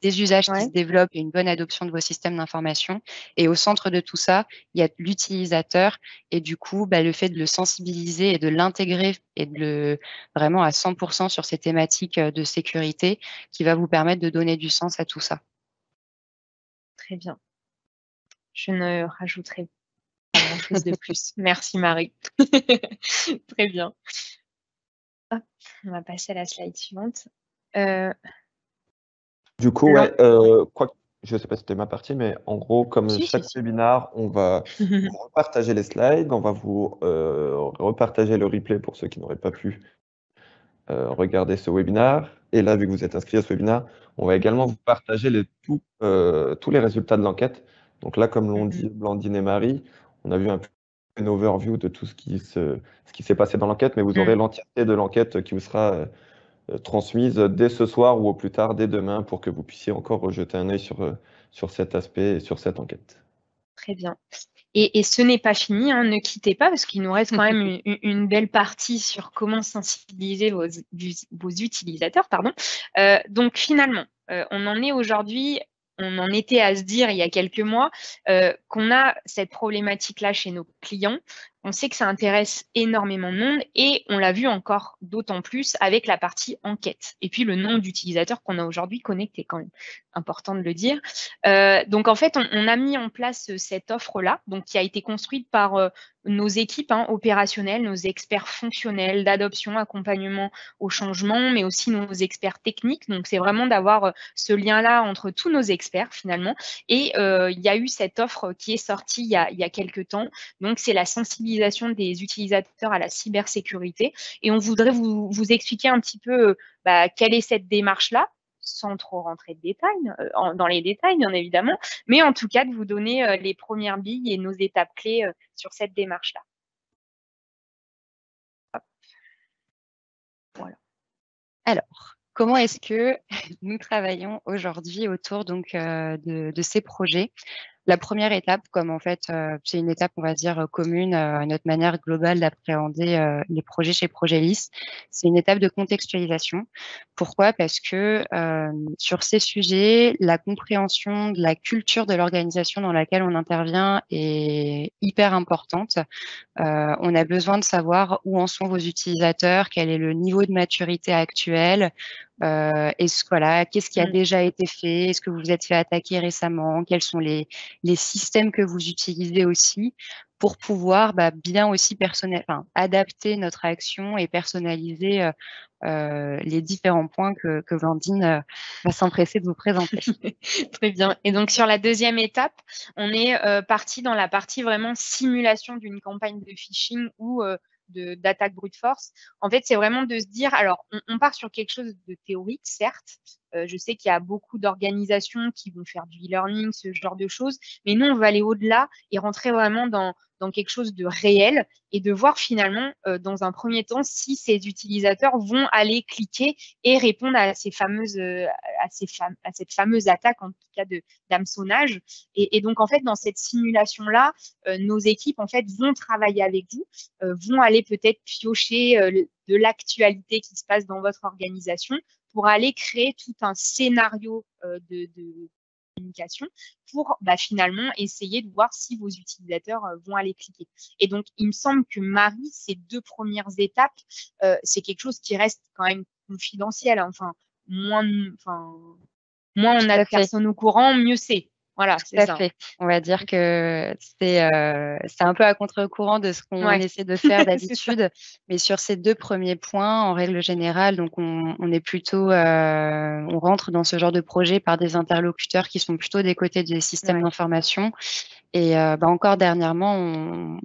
des usages qui se développent et une bonne adoption de vos systèmes d'information. Et au centre de tout ça, il y a l'utilisateur et du coup, le fait de le sensibiliser et de l'intégrer et de vraiment à 100% sur ces thématiques de sécurité qui va vous permettre de donner du sens à tout ça. Très bien. Je ne rajouterai pas grand-chose de plus. Merci Marie. Très bien. Hop, on va passer à la slide suivante. Du coup, je ne sais pas si c'était ma partie, mais en gros, comme chaque webinaire, on va vous repartager les slides, on va vous repartager le replay pour ceux qui n'auraient pas pu regarder ce webinaire. Et là, vu que vous êtes inscrit à ce webinaire, on va également vous partager tous les résultats de l'enquête. Donc là, comme l'ont dit Blandine et Marie, on a vu un peu une overview de tout ce qui s'est passé dans l'enquête, mais vous aurez l'entièreté de l'enquête qui vous sera transmises dès ce soir ou au plus tard dès demain pour que vous puissiez encore rejeter un œil sur cet aspect et sur cette enquête. Très bien. Et ce n'est pas fini, hein, ne quittez pas parce qu'il nous reste quand même une belle partie sur comment sensibiliser vos utilisateurs. Pardon. Donc finalement, on en est aujourd'hui, on en était à se dire il y a quelques mois qu'on a cette problématique-là chez nos clients. On sait que ça intéresse énormément de monde et on l'a vu encore d'autant plus avec la partie enquête. Et puis le nombre d'utilisateurs qu'on a aujourd'hui connectés, quand même, important de le dire. Donc en fait, on a mis en place cette offre-là, donc qui a été construite par nos équipes opérationnelles, nos experts fonctionnels d'adoption, accompagnement au changement, mais aussi nos experts techniques. Donc c'est vraiment d'avoir ce lien-là entre tous nos experts finalement. Et il y a eu cette offre qui est sortie il y a quelques temps. Donc c'est la sensibilisation des utilisateurs à la cybersécurité. Et on voudrait vous expliquer un petit peu quelle est cette démarche-là, sans trop rentrer dans les détails, bien évidemment, mais en tout cas de vous donner les premières billes et nos étapes clés sur cette démarche-là. Voilà. Alors, comment est-ce que nous travaillons aujourd'hui autour donc de ces projets? La première étape, comme en fait, c'est une étape, on va dire, commune à notre manière globale d'appréhender les projets chez Progelis, c'est une étape de contextualisation. Pourquoi? Parce que sur ces sujets, la compréhension de la culture de l'organisation dans laquelle on intervient est hyper importante. On a besoin de savoir où en sont vos utilisateurs, quel est le niveau de maturité actuel, qu'est-ce qui a déjà été fait, est-ce que vous vous êtes fait attaquer récemment, quels sont les systèmes que vous utilisez aussi pour pouvoir bien aussi adapter notre action et personnaliser les différents points que Blandine va s'empresser de vous présenter. Très bien. Et donc, sur la deuxième étape, on est parti dans la partie vraiment simulation d'une campagne de phishing ou d'attaque brute force. En fait, c'est vraiment de se dire, alors, on part sur quelque chose de théorique, certes. Je sais qu'il y a beaucoup d'organisations qui vont faire du e-learning, ce genre de choses, mais nous, on va aller au-delà et rentrer vraiment dans quelque chose de réel et de voir finalement, dans un premier temps, si ces utilisateurs vont aller cliquer et répondre à cette fameuse attaque, en tout cas d'hameçonnage. Et donc, en fait, dans cette simulation-là, nos équipes, en fait, vont travailler avec vous, vont aller peut-être piocher de l'actualité qui se passe dans votre organisation pour aller créer tout un scénario de communication pour finalement essayer de voir si vos utilisateurs vont aller cliquer. Et donc, il me semble que Marie, ces deux premières étapes, c'est quelque chose qui reste quand même confidentiel. Enfin, moins on a de personnes au courant, mieux c'est. Voilà, c'est ça. Tout à fait. On va dire que c'est un peu à contre-courant de ce qu'on essaie de faire d'habitude. Mais sur ces deux premiers points, en règle générale, donc on est plutôt, on rentre dans ce genre de projet par des interlocuteurs qui sont plutôt des côtés des systèmes d'information. Et encore dernièrement,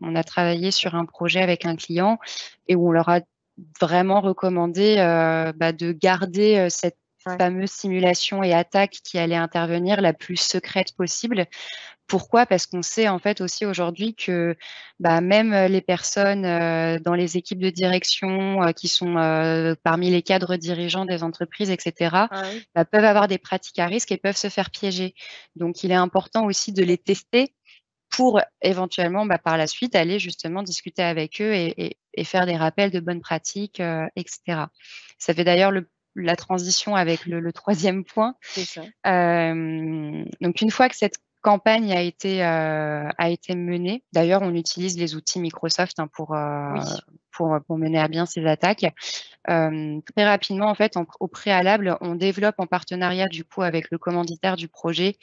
on a travaillé sur un projet avec un client et où on leur a vraiment recommandé de garder cette fameuse simulation et attaque qui allait intervenir la plus secrète possible. Pourquoi? Parce qu'on sait en fait aussi aujourd'hui que même les personnes dans les équipes de direction qui sont parmi les cadres dirigeants des entreprises, etc., peuvent avoir des pratiques à risque et peuvent se faire piéger. Donc, il est important aussi de les tester pour éventuellement par la suite aller justement discuter avec eux et faire des rappels de bonnes pratiques, etc. Ça fait d'ailleurs la transition avec le troisième point. C'est ça. Donc une fois que cette campagne a été menée, d'ailleurs on utilise les outils Microsoft pour mener à bien ces attaques. Très rapidement, en fait, au préalable, on développe en partenariat du coup avec le commanditaire du projet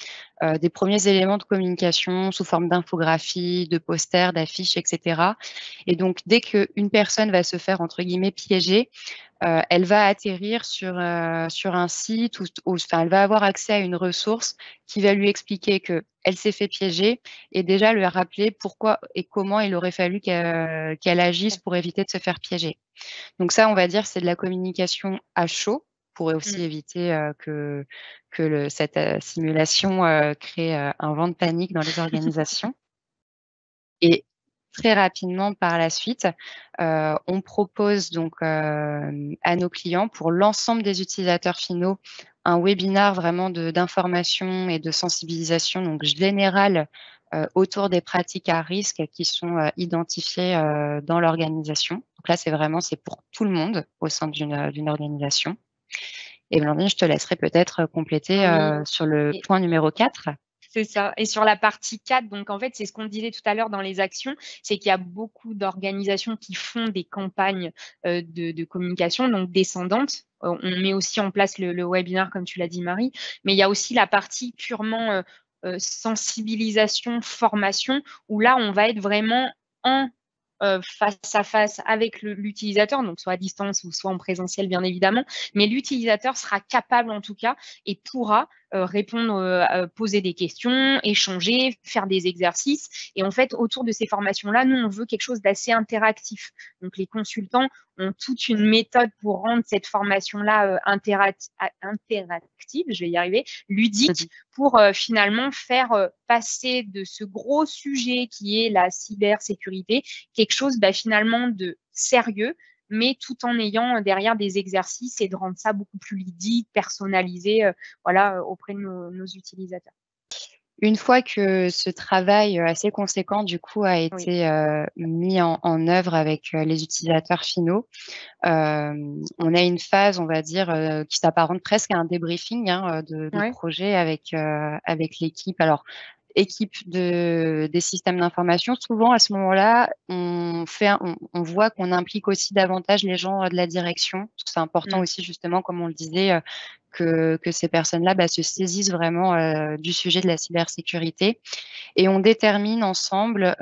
des premiers éléments de communication sous forme d'infographies, de posters, d'affiches, etc. Et donc, dès qu'une personne va se faire, entre guillemets, piéger, elle va atterrir sur un site elle va avoir accès à une ressource qui va lui expliquer qu'elle s'est fait piéger et déjà lui rappeler pourquoi et comment il aurait fallu qu'elle agisse pour éviter de se faire piéger. Donc ça, on va dire, c'est de la communication à chaud pour aussi éviter que cette simulation crée un vent de panique dans les organisations. Et très rapidement par la suite. On propose donc à nos clients, pour l'ensemble des utilisateurs finaux, un webinaire vraiment d'information et de sensibilisation donc générale autour des pratiques à risque qui sont identifiées dans l'organisation. Donc là, c'est pour tout le monde au sein d'une organisation. Et Blandine, je te laisserai peut-être compléter sur le point numéro 4. C'est ça. Et sur la partie 4, donc en fait, c'est ce qu'on disait tout à l'heure dans les actions, c'est qu'il y a beaucoup d'organisations qui font des campagnes de communication, donc descendantes. On met aussi en place le webinaire, comme tu l'as dit, Marie, mais il y a aussi la partie purement sensibilisation, formation, où là, on va être vraiment en face à face avec l'utilisateur, donc soit à distance ou soit en présentiel, bien évidemment, mais l'utilisateur sera capable en tout cas et pourra répondre, poser des questions, échanger, faire des exercices. Et en fait, autour de ces formations-là, nous, on veut quelque chose d'assez interactif. Donc, les consultants ont toute une méthode pour rendre cette formation-là interactive, je vais y arriver, ludique, pour finalement faire passer de ce gros sujet qui est la cybersécurité quelque chose finalement de sérieux, mais tout en ayant derrière des exercices et de rendre ça beaucoup plus ludique, personnalisé auprès de nos utilisateurs. Une fois que ce travail assez conséquent, du coup, a été mis en œuvre avec les utilisateurs finaux, on a une phase, on va dire, qui s'apparente presque à un débriefing de projet avec l'équipe. Alors, équipe des systèmes d'information, souvent à ce moment-là, on voit qu'on implique aussi davantage les gens de la direction, parce que c'est important aussi justement, comme on le disait, que ces personnes-là se saisissent vraiment du sujet de la cybersécurité. Et on détermine ensemble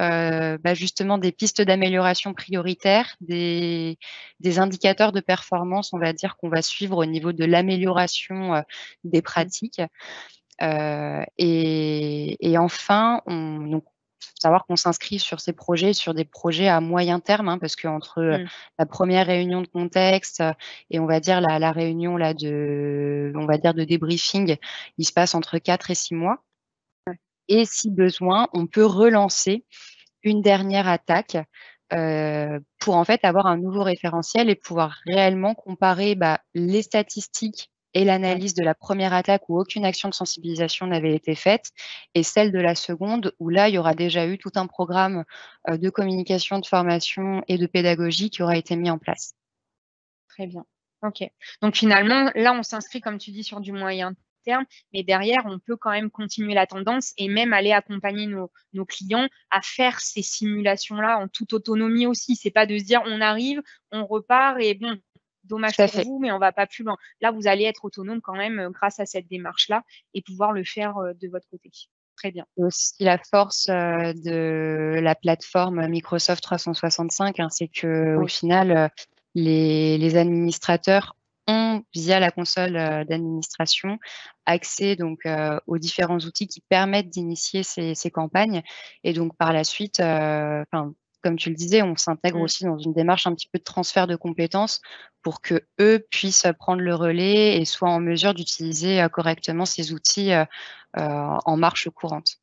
justement des pistes d'amélioration prioritaires, des indicateurs de performance, on va dire, qu'on va suivre au niveau de l'amélioration des pratiques. Et enfin, donc, faut savoir qu'on s'inscrit sur des projets à moyen terme, parce qu'entre la première réunion de contexte et on va dire la réunion là de débriefing, il se passe entre 4 et 6 mois. Et si besoin, on peut relancer une dernière attaque pour en fait avoir un nouveau référentiel et pouvoir réellement comparer les statistiques et l'analyse de la première attaque où aucune action de sensibilisation n'avait été faite, et celle de la seconde où là, il y aura déjà eu tout un programme de communication, de formation et de pédagogie qui aura été mis en place. Très bien. OK. Donc finalement, là, on s'inscrit, comme tu dis, sur du moyen terme, mais derrière, on peut quand même continuer la tendance et même aller accompagner nos clients à faire ces simulations-là en toute autonomie aussi. C'est pas de se dire, on arrive, on repart et bon, dommage pour vous, mais on va pas plus loin. Là, vous allez être autonome quand même grâce à cette démarche-là et pouvoir le faire de votre côté. Très bien. Aussi la force de la plateforme Microsoft 365, c'est que au final, les administrateurs ont, via la console d'administration, accès donc aux différents outils qui permettent d'initier ces campagnes. Et donc par la suite, comme tu le disais, on s'intègre aussi dans une démarche un petit peu de transfert de compétences pour que eux puissent prendre le relais et soient en mesure d'utiliser correctement ces outils en marche courante.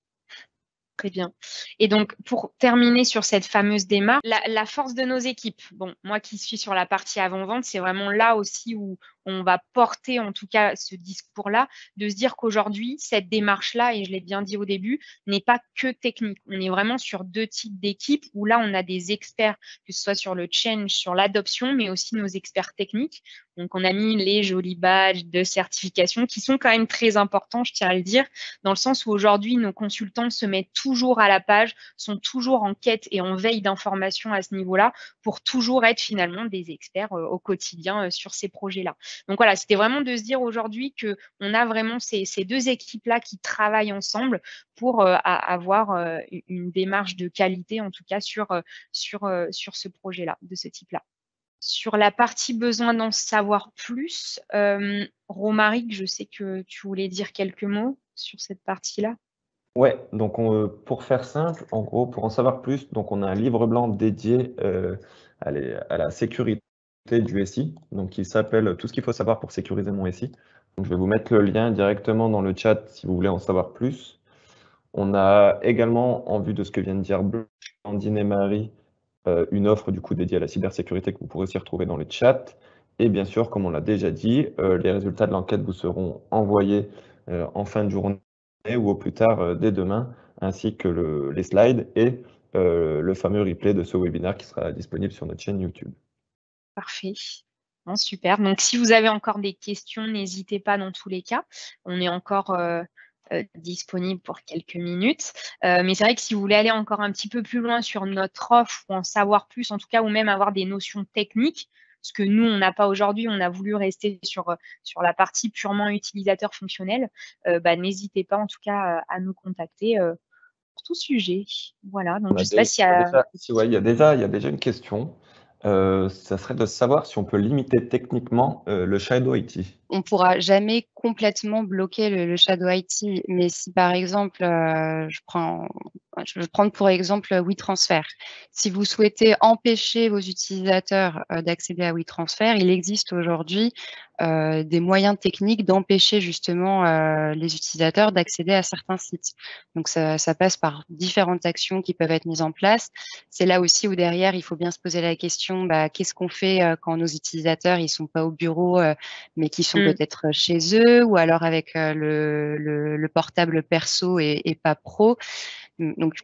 Très bien. Et donc, pour terminer sur cette fameuse démarche, la force de nos équipes. Bon, moi qui suis sur la partie avant-vente, c'est vraiment là aussi où on va porter en tout cas ce discours-là, de se dire qu'aujourd'hui, cette démarche-là, et je l'ai bien dit au début, n'est pas que technique. On est vraiment sur deux types d'équipes où là, on a des experts, que ce soit sur le change, sur l'adoption, mais aussi nos experts techniques. Donc, on a mis les jolis badges de certification qui sont quand même très importants, je tiens à le dire, dans le sens où aujourd'hui, nos consultants se mettent toujours à la page, sont toujours en quête et en veille d'informations à ce niveau-là pour toujours être finalement des experts au quotidien sur ces projets-là. Donc voilà, c'était vraiment de se dire aujourd'hui qu'on a vraiment ces deux équipes-là qui travaillent ensemble pour avoir une démarche de qualité, en tout cas sur ce projet-là, de ce type-là. Sur la partie besoin d'en savoir plus, Romaric, je sais que tu voulais dire quelques mots sur cette partie-là. Ouais, donc pour faire simple, en gros, pour en savoir plus, donc on a un livre blanc dédié à la sécurité du SI, donc il s'appelle Tout ce qu'il faut savoir pour sécuriser mon SI. Donc je vais vous mettre le lien directement dans le chat si vous voulez en savoir plus. On a également, en vue de ce que vient de dire Amandine et Marie une offre du coup dédiée à la cybersécurité que vous pourrez aussi retrouver dans les chats. Et bien sûr, comme on l'a déjà dit, les résultats de l'enquête vous seront envoyés en fin de journée ou au plus tard dès demain, ainsi que les slides et le fameux replay de ce webinaire qui sera disponible sur notre chaîne YouTube. Parfait. Bon, super. Donc, si vous avez encore des questions, n'hésitez pas dans tous les cas. On est encore disponible pour quelques minutes. Mais c'est vrai que si vous voulez aller encore un petit peu plus loin sur notre offre ou en savoir plus, en tout cas, ou même avoir des notions techniques, ce que nous, on n'a pas aujourd'hui, on a voulu rester sur la partie purement utilisateur fonctionnel, n'hésitez pas en tout cas à nous contacter pour tout sujet. Voilà, donc je ne sais pas s'il y a... Il y a déjà une question. Ça serait de savoir si on peut limiter techniquement le Shadow IT. On ne pourra jamais complètement bloquer le Shadow IT, mais si par exemple, je vais prendre pour exemple WeTransfer. Si vous souhaitez empêcher vos utilisateurs d'accéder à WeTransfer, il existe aujourd'hui des moyens techniques d'empêcher justement les utilisateurs d'accéder à certains sites. Donc ça passe par différentes actions qui peuvent être mises en place. C'est là aussi où derrière, il faut bien se poser la question, qu'est-ce qu'on fait quand nos utilisateurs ils sont pas au bureau mais qui sont peut-être chez eux ou alors avec le portable perso et pas pro. Donc,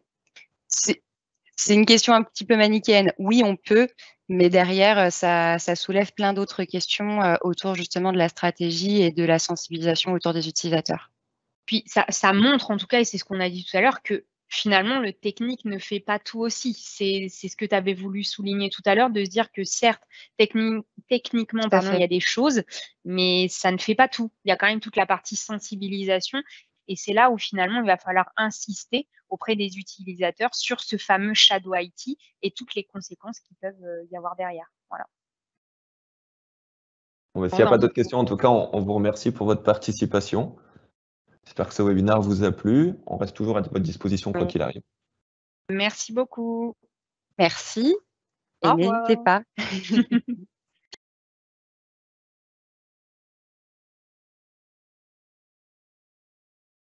c'est une question un petit peu manichéenne. Oui, on peut, mais derrière, ça soulève plein d'autres questions autour justement de la stratégie et de la sensibilisation autour des utilisateurs. Puis, ça montre en tout cas, et c'est ce qu'on a dit tout à l'heure, que finalement, le technique ne fait pas tout aussi. C'est ce que tu avais voulu souligner tout à l'heure, de se dire que certes, techniquement, il y a des choses, mais ça ne fait pas tout. Il y a quand même toute la partie sensibilisation. Et c'est là où finalement, il va falloir insister auprès des utilisateurs sur ce fameux Shadow IT et toutes les conséquences qui peuvent y avoir derrière. Voilà. S'il n'y a pas d'autres questions, en tout cas, on vous remercie pour votre participation. J'espère que ce webinaire vous a plu. On reste toujours à votre disposition quoi qu'il arrive. Merci beaucoup. Merci et n'hésitez pas.